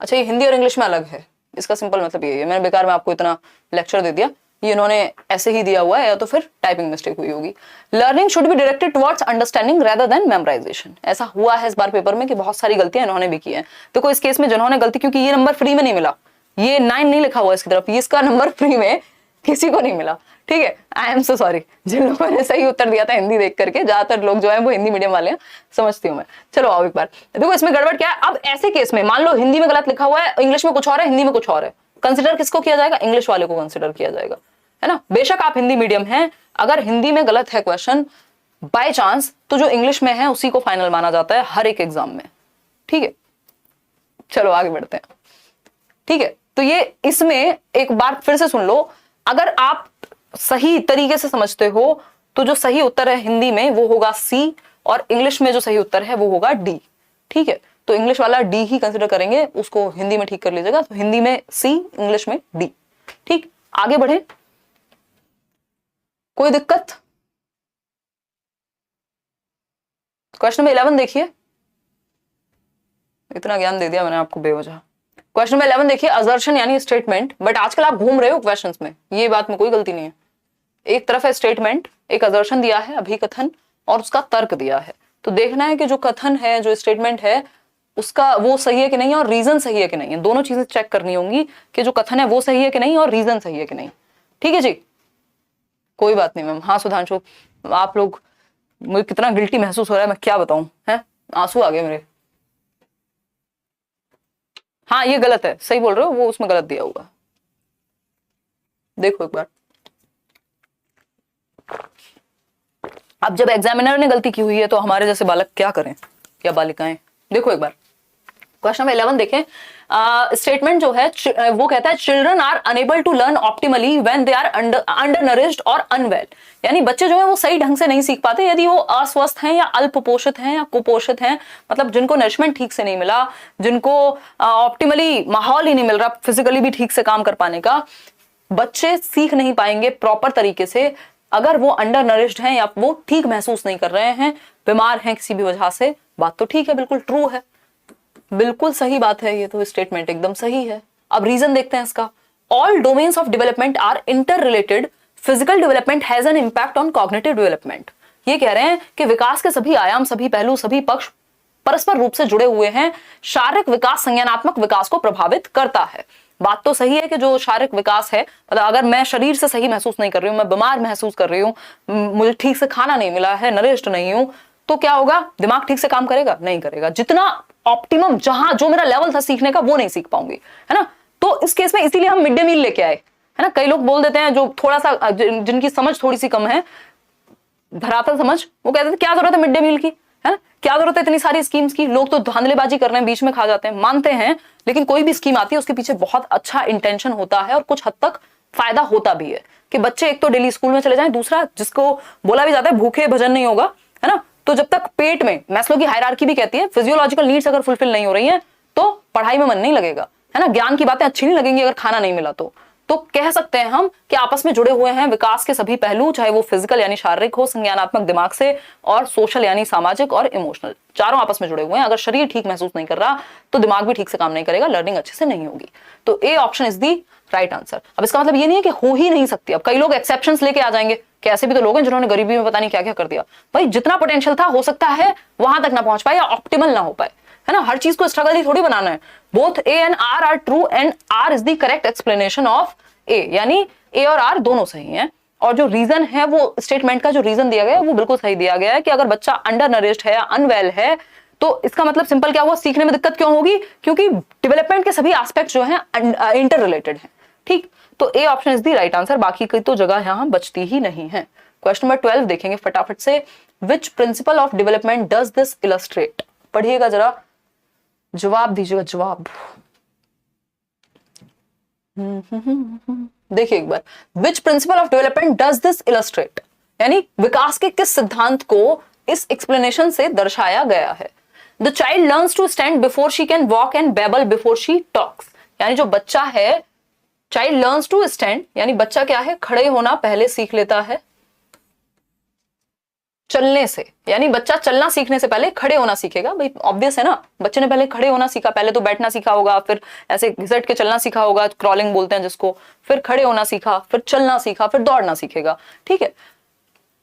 अच्छा ये हिंदी और इंग्लिश में अलग है, इसका सिंपल मतलब ये है। मैंने बेकार में आपको इतना लेक्चर दे दिया, ये इन्होंने ऐसे ही दिया हुआ है या तो फिर टाइपिंग मिस्टेक हुई होगी। Learning should be directed towards understanding rather than memorisation, ऐसा हुआ है इस बार पेपर में कि बहुत सारी गलतियां इन्होंने भी की हैं। देखो इस केस में जिन्होंने गलती, क्योंकि ये नंबर फ्री में नहीं मिला, ये 9 नहीं लिखा हुआ इसकी तरफ, इसका नंबर फ्री में किसी को नहीं मिला। ठीक है, आई एम सो सॉरी जिन लोगों ने सही उत्तर दिया था हिंदी देख करके, ज्यादातर लोग जो है वो हिंदी मीडियम वाले हैं, समझती हूँ मैं। चलो आओ एक बार देखो इसमें गड़बड़ क्या है। अब ऐसे केस में मान लो हिंदी में गलत लिखा हुआ है, इंग्लिश में कुछ और है, हिंदी में कुछ और है, कंसिडर किसको किया जाएगा, इंग्लिश वाले को कंसिडर किया जाएगा, है ना। बेशक आप हिंदी मीडियम हैं, अगर हिंदी में गलत है क्वेश्चन बाय चांस, तो जो इंग्लिश में है उसी को फाइनल माना जाता है हर एक एग्जाम में। ठीक है, चलो आगे बढ़ते हैं। ठीक है, तो ये इसमें एक बार फिर से सुन लो, अगर आप सही तरीके से समझते हो तो जो सही उत्तर है हिंदी में वो होगा सी, और इंग्लिश में जो सही उत्तर है वो होगा डी। ठीक है, तो इंग्लिश वाला डी ही कंसिडर करेंगे, उसको हिंदी में ठीक कर लीजिएगा। तो हिंदी में सी, इंग्लिश में डी। ठीक, आगे बढ़े, कोई दिक्कत। क्वेश्चन नंबर 11 देखिए, इतना ज्ञान दे दिया मैंने आपको बेवजह। क्वेश्चन नंबर 11 देखिए, असर्शन यानी स्टेटमेंट, बट आजकल आप घूम रहे हो क्वेश्चंस में, ये बात में कोई गलती नहीं है। एक तरफ है स्टेटमेंट, एक असर्शन दिया है अभिकथन, और उसका तर्क दिया है। तो देखना है कि जो कथन है, जो स्टेटमेंट है, उसका वो सही है कि नहीं और रीजन सही है कि नहीं है। दोनों चीजें चेक करनी होंगी कि जो कथन है वो सही है कि नहीं और रीजन सही है कि नहीं। ठीक है जी, कोई बात नहीं मैम। हाँ सुधांशु, आप लोग, मुझे कितना गिल्टी महसूस हो रहा है मैं क्या बताऊं, है आंसू आ गए मेरे। हाँ ये गलत है, सही बोल रहे हो, वो उसमें गलत दिया हुआ। देखो एक बार, अब जब एग्जामिनर ने गलती की हुई है तो हमारे जैसे बालक क्या करें या बालिकाएं। देखो एक बार क्वेश्चन नंबर 11 देखें। स्टेटमेंट जो है वो कहता है children are unable to learn optimally when they are undernourished और अनवेल, यानी बच्चे जो है वो सही ढंग से नहीं सीख पाते यदि वो अस्वस्थ हैं या अल्पपोषित हैं या कुपोषित हैं, मतलब जिनको नरिशमेंट ठीक से नहीं मिला, जिनको ऑप्टिमली माहौल ही नहीं मिल रहा फिजिकली भी ठीक से काम कर पाने का, बच्चे सीख नहीं पाएंगे प्रॉपर तरीके से अगर वो अंडर नरिश्ड हैं या वो ठीक महसूस नहीं कर रहे हैं, बीमार हैं किसी भी वजह से। बात तो ठीक है, बिल्कुल ट्रू है, बिल्कुल सही बात है, ये तो स्टेटमेंट एकदम सही है। अब रीजन देखते हैं इसका। All domains of development are interrelated, physical development has an impact on cognitive development. ये कह रहे हैं कि विकास के सभी आयाम, सभी पहलू, सभी पक्ष परस्पर रूप से जुड़े हुए हैं, शारीरिक विकास संज्ञानात्मक विकास को प्रभावित करता है। बात तो सही है कि जो शारीरिक विकास है, मतलब अगर मैं शरीर से सही महसूस नहीं कर रही हूँ, मैं बीमार महसूस कर रही हूँ, मुझे ठीक से खाना नहीं मिला है, नरिश्ड नहीं हूं, तो क्या होगा, दिमाग ठीक से काम करेगा नहीं करेगा, जितना ऑप्टिमम जहां जो मेरा लेवल था सीखने का वो नहीं सीख पाऊंगी, है ना। तो इस केस में इसीलिए हम मिड डे मील लेके आए, है ना। कई लोग बोल देते हैं जो थोड़ा सा जिनकी समझ थोड़ी सी कम है, धरातल समझ, वो कहते थे क्या जरूरत है मिड डे मील की, है ना? क्या जरूरत है इतनी सारी स्कीम्स की? लोग तो धांधलेबाजी कर रहे हैं, बीच में खा जाते हैं, मानते हैं, लेकिन कोई भी स्कीम आती है उसके पीछे बहुत अच्छा इंटेंशन होता है और कुछ हद तक फायदा होता भी है कि बच्चे एक तो डेली स्कूल में चले जाएं, दूसरा जिसको बोला भी जाता है भूखे भजन नहीं होगा, है ना? तो जब तक पेट में, मैस्लो की हायरार्की भी कहती है, फिजियोलॉजिकल नीड्स अगर फुलफिल नहीं हो रही है तो पढ़ाई में मन नहीं लगेगा, है ना? ज्ञान की बातें अच्छी नहीं लगेंगी अगर खाना नहीं मिला तो कह सकते हैं हम कि आपस में जुड़े हुए हैं विकास के सभी पहलू, चाहे वो फिजिकल यानी शारीरिक हो, संज्ञानात्मक दिमाग से, और सोशल यानी सामाजिक और इमोशनल, चारों आपस में जुड़े हुए हैं। अगर शरीर ठीक महसूस नहीं कर रहा तो दिमाग भी ठीक से काम नहीं करेगा, लर्निंग अच्छे से नहीं होगी। तो A option is the right answer. अब इसका मतलब ये नहीं है कि हो ही नहीं सकती, अब कई लोग एक्सेप्शंस लेके आ जाएंगे कि ऐसे भी तो लोग हैं जिन्होंने गरीबी में पता नहीं क्या क्या कर दिया। भाई जितना पोटेंशियल था हो सकता है वहां तक ना पहुंच पाए या ऑप्टिमल ना हो पाए, है ना? हर चीज को स्ट्रगल ही थोड़ी बनाना है। Both A and R are true and R is the correct explanation of A, यानी ए और आर दोनों सही हैं। और जो रीजन है वो स्टेटमेंट का जो रीजन दिया गया है वो बिल्कुल सही दिया गया है कि अगर बच्चा अंडर नरिश्ड है या अनवेल है तो इसका मतलब सिंपल क्या हुआ, सीखने में दिक्कत क्यों होगी? क्योंकि डेवलपमेंट के सभी एस्पेक्ट जो हैं इंटर रिलेटेड हैं। ठीक, तो A option is the right answer, बाकी की तो जगह यहां बचती ही नहीं है। क्वेश्चन नंबर 12 देखेंगे फटाफट से। Which principle of development does this illustrate? पढ़िएगा जरा, जवाब दीजिएगा, जवाब। देखिए एक बार, which principle of development does this illustrate, यानी विकास के किस सिद्धांत को इस एक्सप्लेनेशन से दर्शाया गया है? The child learns to stand before she can walk and babble before she talks, यानी जो बच्चा है, चाइल्ड लर्न्स टू स्टैंड यानी बच्चा क्या है, खड़े होना पहले सीख लेता है चलने से, यानी बच्चा चलना सीखने से पहले खड़े होना सीखेगा। भाई ऑब्वियस है ना, बच्चे ने पहले खड़े होना सीखा, पहले तो बैठना सीखा होगा, फिर ऐसे घिसट के चलना सीखा होगा, क्रॉलिंग बोलते हैं जिसको, फिर खड़े होना सीखा, फिर चलना सीखा, फिर दौड़ना सीखेगा। ठीक है,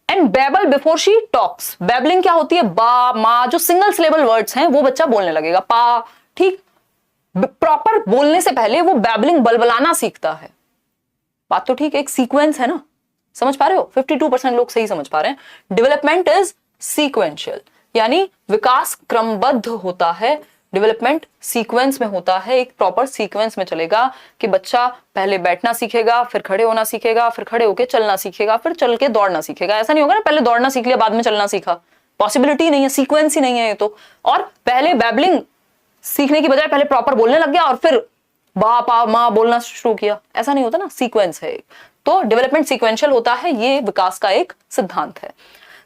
and babble before she talks, babbling क्या होती है, बा माँ, जो सिंगल सिलेबल वर्ड्स हैं वो बच्चा बोलने लगेगा, पा। ठीक, प्रॉपर बोलने से पहले वो बेबलिंग बलबलाना सीखता है। बात तो ठीक है, एक सीक्वेंस है ना, समझ पा रहे हो? 52% लोग सही समझ पा रहे हैं। डेवलपमेंट इज सीक्वेंशियल, यानी विकास क्रमबद्ध होता है, डेवलपमेंट सीक्वेंस में होता है, एक प्रॉपर सीक्वेंस में चलेगा कि बच्चा पहले बैठना सीखेगा, फिर खड़े होना सीखेगा, फिर खड़े होकर चलना सीखेगा, फिर चल के दौड़ना सीखेगा। ऐसा नहीं होगा ना पहले दौड़ना सीख लिया बाद में चलना सीखा, पॉसिबिलिटी नहीं है, सीक्वेंस ही नहीं है ये तो। और पहले बैबलिंग सीखने की बजाय पहले प्रॉपर बोलने लग गया और फिर बा पा माँ बोलना शुरू किया, ऐसा नहीं होता ना, सीक्वेंस है। तो डेवलपमेंट सीक्वेंशियल होता है, ये विकास का एक सिद्धांत है।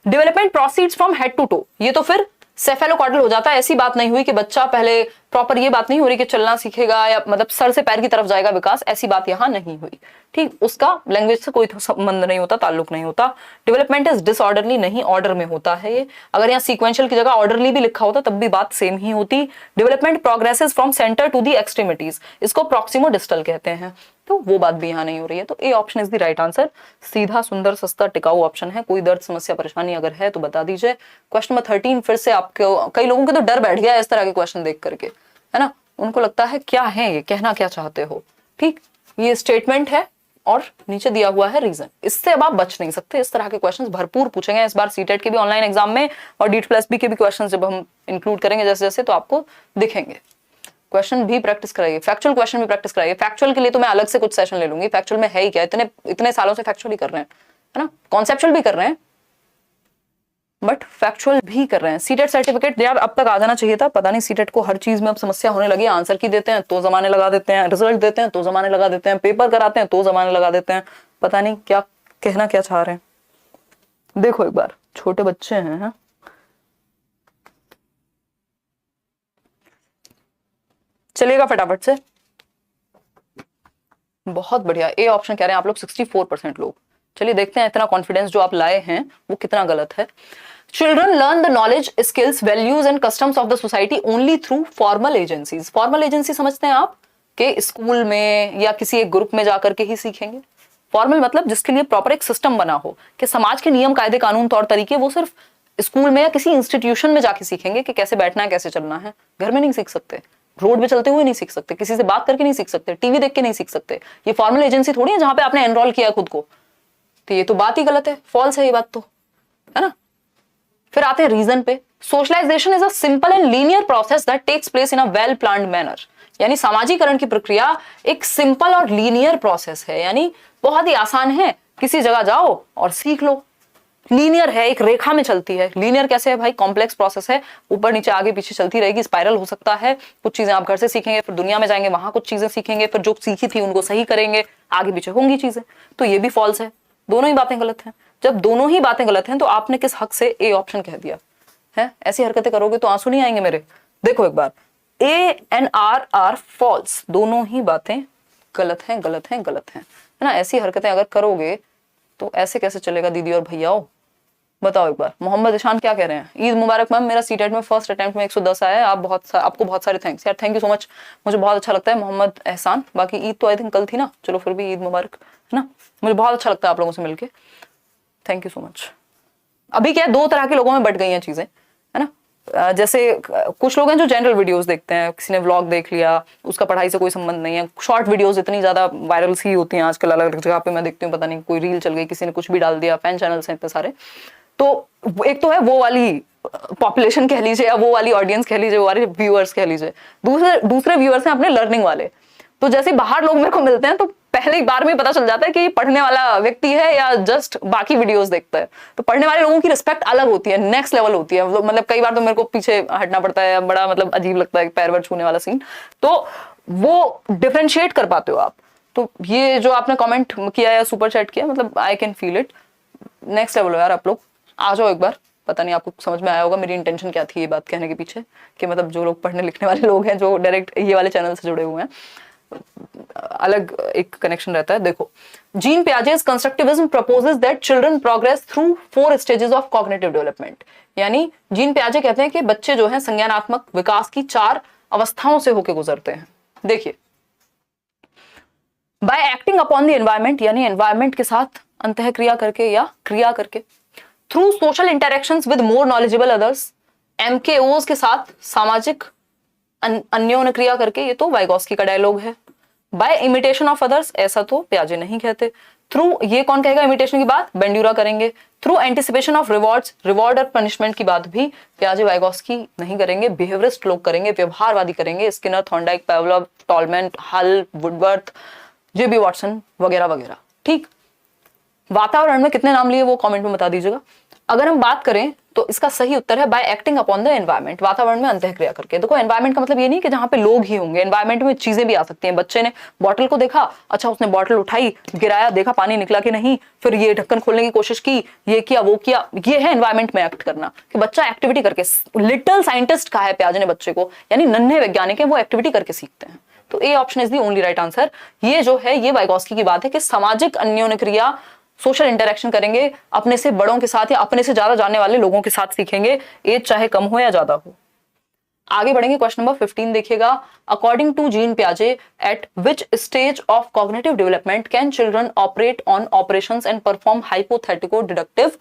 Development proceeds from head to toe, ये तो फिर सेफेलोकॉर्डल हो जाता है। ऐसी बात नहीं हुई कि बच्चा पहले प्रॉपर, ये बात नहीं हो रही कि चलना सीखेगा या मतलब सर से पैर की तरफ जाएगा विकास, ऐसी बात यहां नहीं हुई। ठीक, उसका लैंग्वेज से कोई संबंध नहीं होता, ताल्लुक नहीं होता। डेवलपमेंट इज डिसऑर्डरली, नहीं ऑर्डर में होता है ये। अगर यहाँ सीक्वेंशियल की जगह ऑर्डरली भी लिखा होता तब भी बात सेम ही होती। Development progresses from centre to the extremities, इसको प्रॉक्सिमो डिस्टल कहते हैं, तो वो बात भी यहाँ नहीं हो रही है। तो A option is the right answer, सीधा सुंदर सस्ता टिकाऊ ऑप्शन है। कोई दर्द समस्या परेशानी अगर है तो बता दीजिए। क्वेश्चन नंबर 13 फिर से आपको, कई लोगों के तो डर बैठ गया इस तरह के क्वेश्चन देख करके, है ना, उनको लगता है क्या है ये, कहना क्या चाहते हो। ठीक, ये स्टेटमेंट है और नीचे दिया हुआ है रीजन, इससे अब आप बच नहीं सकते। इस तरह के क्वेश्चंस भरपूर पूछेंगे इस बार सीटेट के भी ऑनलाइन एग्जाम में, और DEET+B के भी क्वेश्चंस जब हम इंक्लूड करेंगे जैसे जैसे तो आपको दिखेंगे। क्वेश्चन भी प्रैक्टिस कराइए, फैक्चुअल क्वेश्चन भी प्रैक्टिस कराइए। फैक्चुअल के लिए तो मैं अलग से कुछ सेशन ले लूंगी, फैक्चुअल में है ही क्या, इतने सालों से फैक्चुअल ही कर रहे हैं, है ना, कॉन्सेप्चुअल भी कर रहे हैं बट फैक्चुअल भी कर रहे हैं। सीटेट सर्टिफिकेट यार अब तक आ जाना चाहिए था, पता नहीं सीटेट को हर चीज में अब समस्या होने लगी। आंसर की देते हैं तो जमाने लगा देते हैं, रिजल्ट देते हैं तो जमाने लगा देते हैं, पेपर कराते हैं तो जमाने लगा देते हैं, पता नहीं क्या कहना क्या चाह रहे हैं। देखो एक बार, छोटे बच्चे हैं, है? चलिएगा फटाफट से, बहुत बढ़िया। ए ऑप्शन कह रहे हैं आप लोग 64% लोग। चलिए देखते हैं इतना कॉन्फिडेंस जो आप लाए हैं वो कितना गलत है। Children learn the knowledge, skills, values and customs of the society only through formal agencies. Formal agency समझते हैं आप कि स्कूल में या किसी एक ग्रुप में जाकर के ही सीखेंगे। फॉर्मल मतलब जिसके लिए प्रॉपर एक सिस्टम बना हो कि समाज के नियम कायदे कानून तौर तरीके वो सिर्फ स्कूल में या किसी इंस्टीट्यूशन में जाके सीखेंगे कि कैसे बैठना है कैसे चलना है। घर में नहीं सीख सकते, रोड पे चलते हुए नहीं सीख सकते, किसी से बात करके नहीं सीख सकते, टीवी देख के नहीं सीख सकते। ये फॉर्मल एजेंसी थोड़ी है जहां पे आपने एनरोल किया खुद को, तो ये तो बात ही गलत है, फॉल्स है ये बात तो, है ना। फिर आते हैं रीजन पे। Socialisation is a simple and linear process that takes place in a well planned manner, यानी सामाजिकरण की प्रक्रिया एक सिंपल और लीनियर प्रोसेस है, यानी बहुत ही आसान है, किसी जगह जाओ और सीख लो। लीनियर है, एक रेखा में चलती है। लीनियर कैसे है भाई? कॉम्प्लेक्स प्रोसेस है, ऊपर नीचे आगे पीछे चलती रहेगी, स्पाइरल हो सकता है। कुछ चीजें आप घर से सीखेंगे, फिर दुनिया में जाएंगे, वहां कुछ चीजें सीखेंगे, फिर जो सीखी थी उनको सही करेंगे, आगे पीछे होंगी चीजें। तो ये भी फॉल्स है, दोनों ही बातें गलत हैं। जब दोनों ही बातें गलत हैं तो आपने किस हक से ए ऑप्शन कह दिया है? ऐसी हरकतें करोगे तो आंसू नहीं आएंगे मेरे। देखो एक बार, A and R are false, दोनों ही बातें गलत हैं, गलत हैं, गलत हैं, है ना। ऐसी हरकतें अगर करोगे तो ऐसे कैसे चलेगा दीदी और भैयाओ? बताओ एक बार। मोहम्मद ईशान क्या कह रहे हैं? ईद मुबारक मैम, मेरा सीटेट में फर्स्ट अटेम्प्ट में 110 आया है। आपको बहुत सारे थैंक्स यार, थैंक यू सो मच, मुझे बहुत अच्छा लगता है मोहम्मद एहसान। बाकी ईद तो आई थिंक कल थी ना, चलो फिर भी ईद मुबारक, है ना। मुझे बहुत अच्छा लगता है आप लोगों से मिलके, थैंक यू सो मच। अभी क्या है, दो तरह के लोगों में बट गई हैं चीजें, है ना। जैसे कुछ लोग हैं जो जनरल वीडियोस देखते हैं, किसी ने व्लॉग देख लिया, उसका पढ़ाई से कोई संबंध नहीं है। शॉर्ट वीडियोस इतनी ज्यादा वायरल सी होती हैं आजकल, अलग अलग जगह पे मैं देखती हूँ, पता नहीं कोई रील चल गई, किसी ने कुछ भी डाल दिया, फैन चैनल्स हैं इतने सारे। तो एक तो है वो वाली पॉपुलेशन कह लीजिए, या वो वाली ऑडियंस कह लीजिए, वो वाले व्यूअर्स कह लीजिए। दूसरे व्यूअर्स हैं अपने लर्निंग वाले। तो जैसे बाहर लोग मेरे को मिलते हैं तो पहले बार में पता चल जाता है कि ये पढ़ने वाला व्यक्ति है या जस्ट बाकी वीडियोस देखता है। तो पढ़ने वाले लोगों की रिस्पेक्ट अलग होती है, नेक्स्ट लेवल होती है। मतलब कई बार तो मेरे को पीछे हटना पड़ता है, बड़ा मतलब अजीब लगता है पैर वैर छूने वाला सीन। तो वो डिफरेंशिएट कर पाते हो आप। तो ये जो आपने कमेंट किया या सुपर चैट किया, मतलब I can feel it, next level हो यार आप लोग। आ जाओ एक बार, पता नहीं आपको समझ में आया होगा मेरी इंटेंशन क्या थी ये बात कहने के पीछे, कि मतलब जो लोग पढ़ने लिखने वाले लोग हैं, जो डायरेक्ट ये वाले चैनल से जुड़े हुए हैं, अलग एक कनेक्शन रहता है। देखो, Jean Piaget's constructivism proposes that children progress through 4 stages of cognitive development। यानी जीन पियाजे कहते हैं कि बच्चे जो हैं संज्ञानात्मक विकास की 4 अवस्थाओं से होकर गुजरते हैं। देखिए, by acting upon the environment, यानी एनवायरमेंट के साथ अंतःक्रिया करके या क्रिया करके, through social interactions with more knowledgeable others, MKOs के साथ सामाजिक अन्योन्य क्रिया करके, ये तो वाइगोस्की का डायलॉग है। बाय इमिटेशन ऑफ अदर्स, ऐसा तो पियाजे नहीं कहते। थ्रू, ये कौन कहेगा इमिटेशन की बात? बेंड्यूरा करेंगे। Through anticipation of rewards, reward और पनिशमेंट की बात भी पियाजे वाइगोस्की नहीं करेंगे, बिहेवियरिस्ट लोग करेंगे, व्यवहारवादी करेंगे, स्किनर, थॉर्नडाइक, पावलोव, टॉलमैन, हल, वुडवर्थ, जेबी वॉटसन वगैरह वगैरह। ठीक, वातावरण में कितने नाम लिए वो कमेंट में बता दीजिएगा। अगर हम बात करें तो इसका सही उत्तर है bye acting upon the environment, वातावरण में अंतःक्रिया करके। देखो, एनवायरमेंट का मतलब ये नहीं कि जहां पे लोग ही होंगे, एनवायरमेंट में चीजें भी आ सकती हैं। बच्चे ने बॉटल को देखा, अच्छा उसने बॉटल उठाई, गिराया, देखा पानी निकला कि नहीं, फिर ये ढक्कन खोलने की कोशिश की, ये किया वो किया। ये है एनवायरमेंट में एक्ट करना, कि बच्चा एक्टिविटी करके, लिटिल साइंटिस्ट कहा है पियाजे ने बच्चे को, यानी नन्हे वैज्ञानिक है, वो एक्टिविटी करके सीखते हैं। तो A option is the only right answer. ये जो है ये वाइगोस्की की बात है कि सामाजिक अन्योन्य क्रिया, सोशल इंटरेक्शन करेंगे, अपने से बड़ों के साथ या अपने से ज्यादा जानने वाले लोगों के साथ सीखेंगे, एज चाहे कम हो या ज्यादा हो। आगे बढ़ेंगे, क्वेश्चन नंबर 15 देखिएगा। अकॉर्डिंग टू जीन पियाजे, at which stage of cognitive development can children operate on operations and perform hypothetico deductive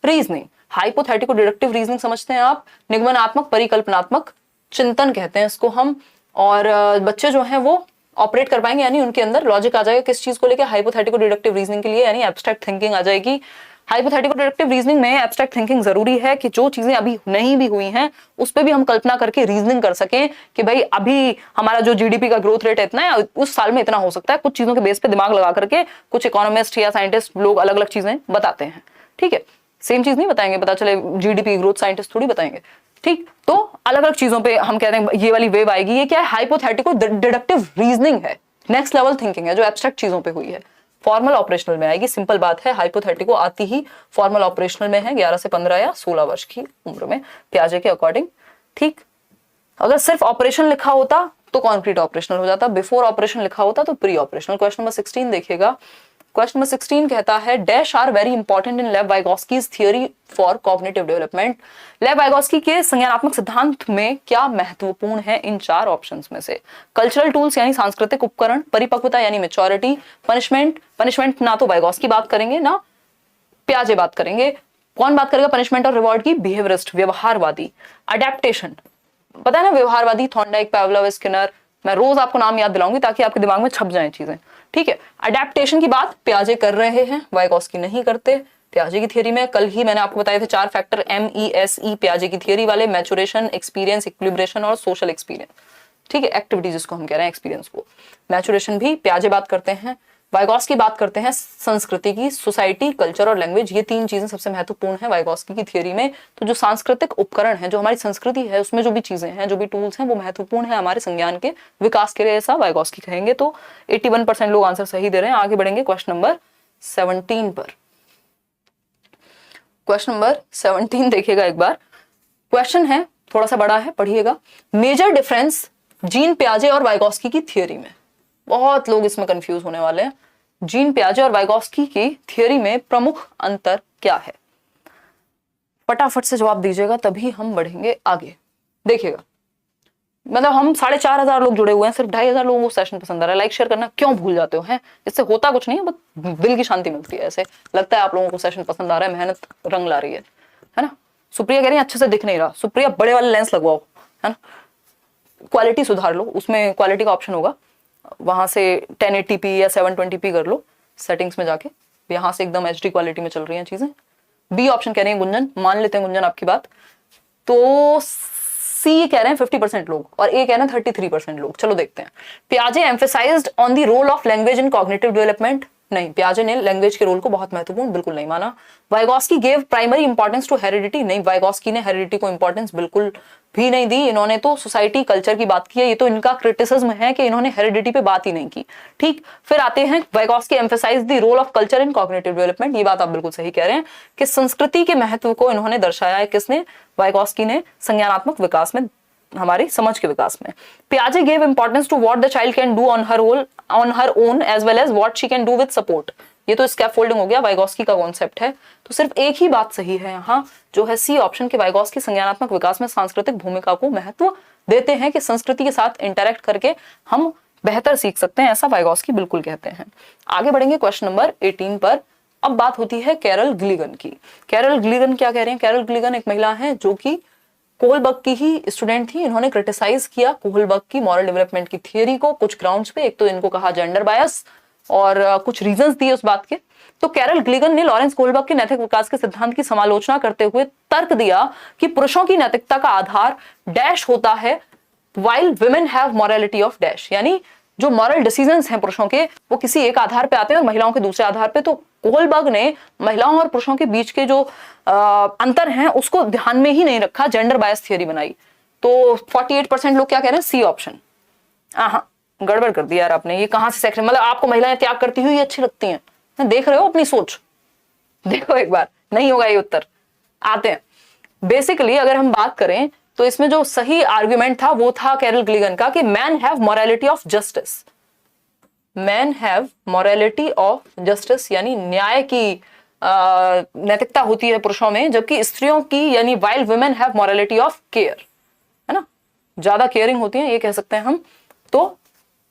reasoning. Hypothetico deductive reasoning समझते हैं आप, निगमनात्मक परिकल्पनात्मक चिंतन कहते हैं इसको हम। और बच्चे जो हैं वो ऑपरेट कर पाएंगे, यानी उनके अंदर लॉजिक आ जाएगा किस चीज को लेकर? हाइपोथेटिको डिडक्टिव रीजनिंग के लिए, यानी एब्स्ट्रैक्ट थिंकिंग आ जाएगी। हाइपोथेटिको डिडक्टिव रीजनिंग में एब्स्ट्रैक्ट थिंकिंग जरूरी है कि जो चीजें अभी नहीं भी हुई हैं उस पर भी हम कल्पना करके रीजनिंग कर सकें कि भाई अभी हमारा जो जीडीपी का ग्रोथ रेट है इतना है, उस साल में इतना हो सकता है। कुछ चीजों के बेस पे दिमाग लगा करके कुछ इकोनॉमिस्ट या साइंटिस्ट लोग अलग अलग चीजें बताते हैं, ठीक है। सेम चीज नहीं बताएंगे, पता चले जीडीपी ग्रोथ साइंटिस्ट थोड़ी बताएंगे, ठीक। तो अलग अलग चीजों पे हम कहते हैं ये वाली वेव आएगी। ये क्या है? हाइपोथेटिको डिडक्टिव रीजनिंग है, नेक्स्ट लेवल थिंकिंग है जो एब्स्ट्रैक्ट चीजों पे हुई है। फॉर्मल ऑपरेशनल में आएगी, सिंपल बात है। हाइपोथेटिको आती ही फॉर्मल ऑपरेशनल में है 11 से 15 या 16 वर्ष की उम्र में पियाजे के अकॉर्डिंग, ठीक। अगर सिर्फ ऑपरेशन लिखा होता तो कॉन्क्रीट ऑपरेशनल हो जाता, बिफोर ऑपरेशन लिखा होता तो प्री ऑपरेशनल। क्वेश्चन नंबर 16 देखिएगा। क्वेश्चन नंबर 16 कहता है, dash are very important in Lev Vygotsky's theory for cognitive development. Lev Vygotsky के संज्ञानात्मक सिद्धांत में क्या महत्वपूर्ण है इन 4 ऑप्शंस में से? कल्चरल टूल्स यानी सांस्कृतिक उपकरण, परिपक्वता यानी मैच्योरिटी, पनिशमेंट ना तो वाइगोस्की बात करेंगे ना पियाजे बात करेंगे। कौन बात करेगा पनिशमेंट और रिवॉर्ड की? बिहेवियरिस्ट, व्यवहारवादी। अडेप्टेशन, पता है ना व्यवहारवादी, थॉर्नडाइक, पावलोव, स्किनर। मैं रोज आपको नाम याद दिलाऊंगी ताकि आपके दिमाग में छप जाएं चीजें, ठीक है। अडेप्टेशन की बात पियाजे कर रहे हैं, वाइगोस्की नहीं करते। पियाजे की थियरी में कल ही मैंने आपको बताए थे 4 फैक्टर, MESE पियाजे की थियरी वाले, मैचुरेशन, एक्सपीरियंस, इक्विलिब्रेशन और सोशल एक्सपीरियंस, ठीक है। एक्टिविटी जिसको हम कह रहे हैं एक्सपीरियंस को। मैचुरेशन भी पियाजे बात करते हैं, वाइगॉस्की बात करते हैं संस्कृति की, सोसाइटी, कल्चर और लैंग्वेज, ये 3 चीजें सबसे महत्वपूर्ण है वाइगॉस्की की थियोरी में। तो जो सांस्कृतिक उपकरण है, जो हमारी संस्कृति है, उसमें जो भी चीजें हैं, जो भी टूल्स हैं, वो महत्वपूर्ण है हमारे संज्ञान के विकास के लिए, ऐसा वाइगॉस्की कहेंगे। तो 81% लोग आंसर सही दे रहे हैं। आगे बढ़ेंगे क्वेश्चन नंबर 17 पर। क्वेश्चन नंबर 17 देखिएगा एक बार। क्वेश्चन है थोड़ा सा बड़ा है, पढ़िएगा। मेजर डिफरेंस जीन पियाजे और वाइगॉस्की की थियोरी में। बहुत लोग इसमें कंफ्यूज होने वाले हैं। जीन पियाजे और वाइगॉस्की की थियोरी में प्रमुख अंतर क्या है? फटाफट से जवाब दीजिएगा, तभी हम बढ़ेंगे आगे। देखिएगा, मतलब हम 4,500 लोग जुड़े हुए हैं, सिर्फ 2,500 लोगों को सेशन पसंद आ रहा है। लाइक शेयर करना क्यों भूल जाते हो हैं? इससे होता कुछ नहीं है, बस दिल की शांति मिलती है। ऐसे लगता है आप लोगों को सेशन पसंद आ रहा है, मेहनत रंग ला रही है ना। सुप्रिया कह रही है अच्छे से दिख नहीं रहा। सुप्रिया बड़े वाले लेंस लगवाओ, है ना। क्वालिटी सुधार लो, उसमें क्वालिटी का ऑप्शन होगा, वहां से 1080p या 720p कर लो सेटिंग्स में जाके। यहाँ से एकदम HD क्वालिटी में चल रही हैं चीजें। बी ऑप्शन कह रहे हैं गुंजन, मान लेते हैं गुंजन आपकी बात। तो सी कह रहे हैं 50% लोग और ए कह रहे हैं 33% लोग। चलो देखते हैं। पियाजे emphasised on the role of language in cognitive development. नहीं, पियाजे ने लैंग्वेज के रोल को बहुत महत्वपूर्ण बिल्कुल नहीं माना। Vygotsky gave primary importance to heredity. नहीं, वाइगॉस्की ने हेरिडिटी को इंपॉर्टेंस बिल्कुल भी नहीं दी। इन्होंने तो सोसाइटी कल्चर की बात की है। ये तो इनका क्रिटिसिज्म है कि इन्होंने हेरिडिटी पे बात ही नहीं की। ठीक, फिर आते हैं Vygotsky emphasise the role of culture in cognitive development. ये बात आप बिल्कुल सही कह रहे हैं कि संस्कृति के महत्व को इन्होंने दर्शाया है। किसने? वाइगॉस्की ने, संज्ञानात्मक विकास में, हमारी समझ के विकास में। पियाजे gave importance to what the child can do on her own as well as what she can do with support. ये तो स्कैफोल्डिंग हो गया, वाइगॉस्की का कॉन्सेप्ट है। तो सिर्फ एक ही बात सही है यहाँ, जो है सी ऑप्शन के, वाइगॉस्की संज्ञानात्मक विकास में सांस्कृतिक भूमिका को महत्व देते हैं कि संस्कृति के साथ इंटरेक्ट करके हम बेहतर सीख सकते हैं, ऐसा वाइगॉस्की बिल्कुल कहते हैं। आगे बढ़ेंगे क्वेश्चन नंबर 18 पर। अब बात होती है कैरल ग्लिगन की। कैरल ग्लिगन क्या कह रहे हैं? कैरल ग्लिगन एक महिला है जो कि कोहलबर्ग की ही स्टूडेंट थी। इन्होंने क्रिटिसाइज किया कोहलबर्ग की मॉरल डेवलपमेंट की थियरी को कुछ ग्राउंड्स पे। एक तो इनको कहा जेंडर बायस और कुछ रीजंस दिए उस बात के। तो कैरल ग्लिगन ने लॉरेंस कोहलबर्ग के नैतिक विकास के सिद्धांत की समालोचना करते हुए तर्क दिया कि पुरुषों की नैतिकता का आधार डैश होता है, while women have morality of dash। यानी जो मॉरल डिसीजंस हैं पुरुषों के, वो किसी एक आधार पे आते हैं और महिलाओं के दूसरे आधार पे। तो कोहलबर्ग ने महिलाओं और पुरुषों के बीच के जो अंतर हैं उसको ध्यान में ही नहीं रखा, जेंडर बायस थियरी बनाई। तो 48% लोग क्या कह रहे हैं? C option. हाँ, गड़बड़ कर दिया यार आपने। ये कहां से सेक्शन, मतलब आपको महिलाएं त्याग करती हुई अच्छी लगती हैं? देख रहे हो अपनी सोच? देखो एक बार, नहीं होगा ये उत्तर। आते हैं बेसिकली, अगर हम बात करें तो इसमें जो सही आर्गुमेंट था वो था कैरल ग्लिगन का कि man have morality of justice. Man have morality of justice यानी न्याय की नैतिकता होती है पुरुषों में, जबकि स्त्रियों की यानी while women have morality of care, है ना, ज्यादा केयरिंग होती है, ये कह सकते हैं हम। तो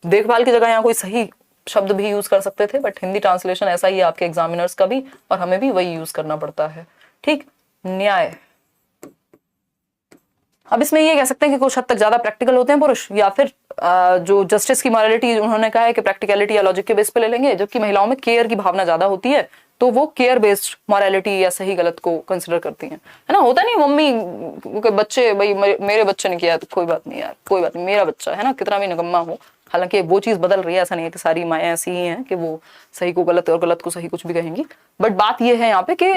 देखभाल की जगह यहाँ कोई सही शब्द भी यूज कर सकते थे, बट हिंदी ट्रांसलेशन ऐसा ही है आपके एग्जामिनर्स का भी, और हमें भी वही यूज करना पड़ता है। ठीक, न्याय। अब इसमें ये कह सकते हैं कि कुछ हद तक ज्यादा प्रैक्टिकल होते हैं पुरुष, या फिर जो जस्टिस की मोरालिटी उन्होंने कहा है कि प्रैक्टिकलिटी या लॉजिक के बेस पे ले लेंगे, जबकि महिलाओं में केयर की भावना ज्यादा होती है, तो वो केयर बेस्ड मोरालिटी या सही गलत को कंसिडर करती हैं, है ना। होता नहीं मम्मी के बच्चे, भाई मेरे बच्चे ने किया तो कोई बात नहीं यार, कोई बात नहीं, मेरा बच्चा है ना, कितना भी निकम्मा हो। हालांकि वो चीज बदल रही है, ऐसा नहीं है कि सारी माएँ ऐसी ही हैं कि वो सही को गलत और गलत को सही कुछ भी कहेंगी, बट बात ये है यहाँ पे कि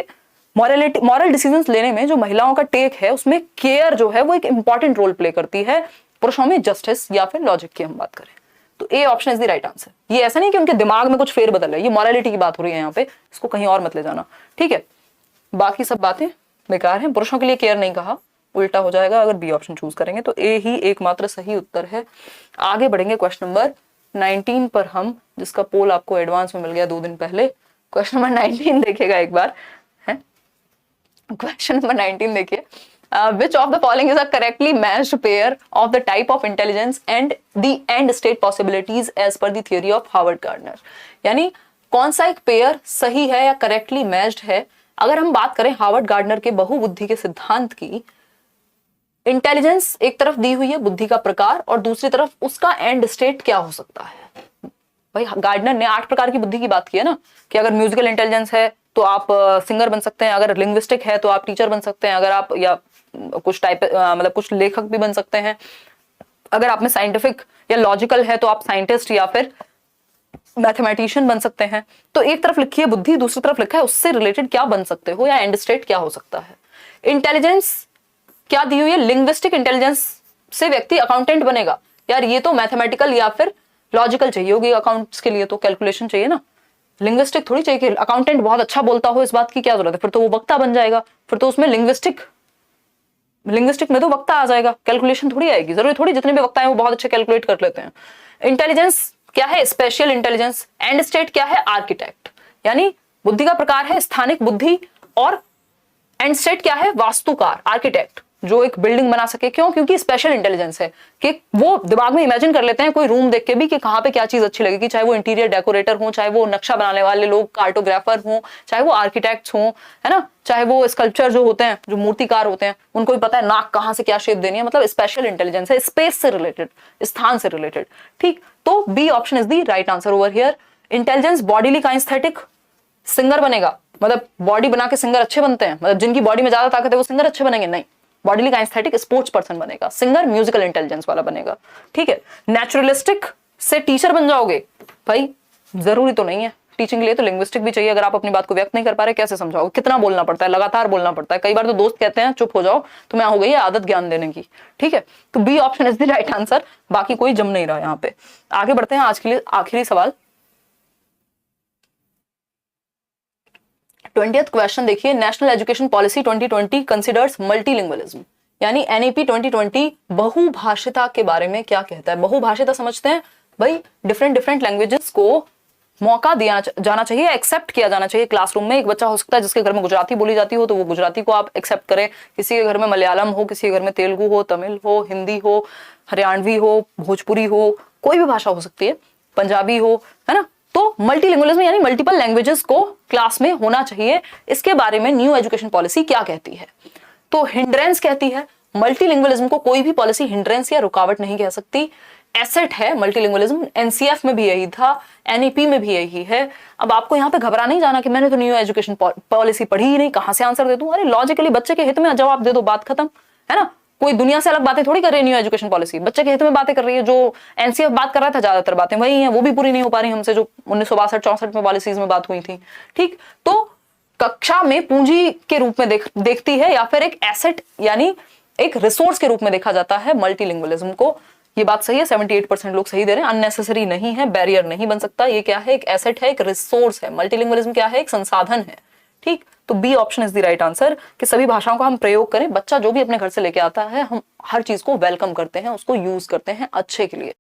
मॉरल डिसीजंस लेने में जो महिलाओं का टेक है उसमें केयर जो है वो एक इंपॉर्टेंट रोल प्ले करती है, पुरुषों में जस्टिस या फिर लॉजिक की हम बात करें तो A option is the right answer. ये ऐसा नहीं कि उनके दिमाग में कुछ फेर बदल है, ये मॉरलिटी की बात हो रही है यहाँ पे, इसको कहीं और मत ले जाना, ठीक है। बाकी सब बातें बेकार हैं, पुरुषों के लिए केयर नहीं कहा, उल्टा हो जाएगा अगर बी ऑप्शन चूज करेंगे, तो ए ही एकमात्र सही उत्तर है। आगे बढ़ेंगे क्वेश्चन नंबर 19 पर हम, जिसका पोल आपको एडवांस में मिल गया 2 दिन पहले। क्वेश्चन नंबर 19 देखिएगा एक बार, है क्वेश्चन नंबर 19 देखिए। Which of the following is a correctly matched pair of the type of intelligence and the end state possibilities as per the theory of Howard Gardner। यानी कौन सा एक पेयर सही है या करेक्टली मैच्ड है। अगर हम बात करें हार्वर्ड गार्डनर के बहुबुद्धि के सिद्धांत की, इंटेलिजेंस एक तरफ दी हुई है, बुद्धि का प्रकार, और दूसरी तरफ उसका एंड स्टेट क्या हो सकता है। भाई गार्डनर ने 8 प्रकार की बुद्धि की बात की है ना, कि अगर म्यूजिकल इंटेलिजेंस है तो आप सिंगर बन सकते हैं, अगर लिंग्विस्टिक है तो आप टीचर बन सकते हैं, अगर आप या कुछ टाइप मतलब कुछ लेखक भी बन सकते हैं, अगर आप में साइंटिफिक या लॉजिकल है तो आप साइंटिस्ट या फिर मैथमेटिशियन बन सकते हैं। तो एक तरफ लिखी है बुद्धि, दूसरी तरफ लिखा है उससे रिलेटेड क्या बन सकते हो या एंड स्टेट क्या हो सकता है। इंटेलिजेंस क्या दी हुई है, लिंग्विस्टिक इंटेलिजेंस से व्यक्ति अकाउंटेंट बनेगा। यार ये तो मैथमेटिकल या फिर लॉजिकल चाहिए होगी, अकाउंट्स के लिए तो कैलकुलेशन चाहिए ना, लिंग्विस्टिक थोड़ी चाहिए कि अकाउंटेंट बहुत अच्छा बोलता हो, इस बात की क्या जरूरत है, फिर तो वो वक्ता बन जाएगा, फिर तो उसमें लिंग्विस्टिक में तो वक्ता आ जाएगा, कैलकुलेशन थोड़ी आएगी। जरूरी थोड़ी जितने भी वक्ता है वो बहुत अच्छे कैलकुलेट कर लेते हैं। इंटेलिजेंस क्या है, स्पेशल इंटेलिजेंस। एंड स्टेट क्या है, आर्किटेक्ट, यानी बुद्धि का प्रकार है स्थानिक बुद्धि, और एंड स्टेट क्या है, वास्तुकार, आर्किटेक्ट, जो एक बिल्डिंग बना सके। क्यों, क्योंकि स्पेशल इंटेलिजेंस है कि वो दिमाग में इमेजिन कर लेते हैं कोई रूम देख के भी कि कहाँ पे क्या चीज अच्छी लगेगी, चाहे वो इंटीरियर डेकोरेटर हो, चाहे वो नक्शा बनाने वाले लोग कार्टोग्राफर हो, चाहे वो आर्किटेक्ट्स हो, है ना, चाहे वो स्कल्पचर जो होते हैं, जो मूर्तिकार होते हैं, उनको भी पता है नाक कहाँ से क्या शेप देनी है। मतलब स्पेशल इंटेलिजेंस है, स्पेस से रिलेटेड, स्थान से रिलेटेड। ठीक, तो B option is the right answer over here. Intelligence bodily kinaesthetic, singer बनेगा, मतलब बॉडी बना के सिंगर अच्छे बनते हैं, मतलब जिनकी बॉडी में ज्यादा ताकत है वो सिंगर अच्छे बनेंगे, नहीं, बॉडीली काइनेस्थेटिक स्पोर्ट्स पर्सन बनेगा, सिंगर म्यूजिकल इंटेलिजेंस वाला बनेगा। ठीक है, नेचुरलिस्टिक से टीचर बन जाओगे, भाई जरूरी तो नहीं है, टीचिंग के लिए तो लिंग्विस्टिक भी चाहिए। अगर आप अपनी बात को व्यक्त नहीं कर पा रहे कैसे समझाओगे, कितना बोलना पड़ता है, लगातार बोलना पड़ता है। कई बार तो दोस्त कहते हैं चुप हो जाओ, तुम्हें हो गई है आदत ज्ञान देने की। ठीक है, तो B option is the right answer, बाकी कोई जम नहीं रहा यहाँ पे। आगे बढ़ते हैं, आज के लिए आखिरी सवाल। 20th क्वेश्चन देखिए, national education policy 2020 considers multilingualism, यानी एनईपी 2020 बहुभाषिता के बारे में क्या कहता है। बहुभाषिता समझते हैं भाई, डिफरेंट लैंग्वेजेस को मौका दिया जाना चाहिए, एक्सेप्ट किया जाना चाहिए क्लासरूम में। एक बच्चा हो सकता है जिसके घर में गुजराती बोली जाती हो तो वो गुजराती को आप एक्सेप्ट करें, किसी के घर में मलयालम हो, किसी के घर में तेलुगु हो, तमिल हो, हिंदी हो, हरियाणवी हो, भोजपुरी हो, कोई भी भाषा हो सकती है, पंजाबी हो, है ना। तो मल्टीलिंगुअलिज्म यानी मल्टीपल लैंग्वेजेस को क्लास में होना चाहिए, इसके बारे में न्यू एजुकेशन पॉलिसी क्या कहती है। तो हिंड्रेंस कहती है, मल्टीलिंगुअलिज्म को कोई भी पॉलिसी हिंड्रेंस या रुकावट नहीं कह सकती, एसेट है मल्टीलिंगुअलिज्म। एनसीएफ में भी यही था, एनईपी में भी यही है। अब आपको यहाँ पे घबरा नहीं जाना कि मैंने तो न्यू एजुकेशन पॉलिसी पढ़ी ही नहीं, कहां से आंसर दे दूं। अरे लॉजिकली बच्चे के हित में जवाब दे दो, बात खत्म, है ना। कोई दुनिया से अलग बातें थोड़ी कर रही है, न्यू एजुकेशन पॉलिसी बच्चे के हित में बातें कर रही है। जो एनसीएफ बात कर रहा था ज्यादातर बातें वही हैं, वो भी पूरी नहीं हो पा रही हमसे, जो 1962-64 में पॉलिसीज में बात हुई थी। ठीक, तो कक्षा में पूंजी के रूप में देखती है या फिर एक एसेट यानी एक रिसोर्स के रूप में देखा जाता है मल्टीलिंगुअलिज्म को। ये बात सही है, 78% लोग सही दे रहे हैं, अननेसेसरी नहीं है, बैरियर नहीं बन सकता। ये क्या है, एक एसेट है, एक रिसोर्स है। मल्टीलिंगुअलिज्म क्या है, एक संसाधन है। ठीक, तो B option is the right answer कि सभी भाषाओं का हम प्रयोग करें। बच्चा जो भी अपने घर से लेके आता है हम हर चीज को वेलकम करते हैं, उसको यूज करते हैं अच्छे के लिए।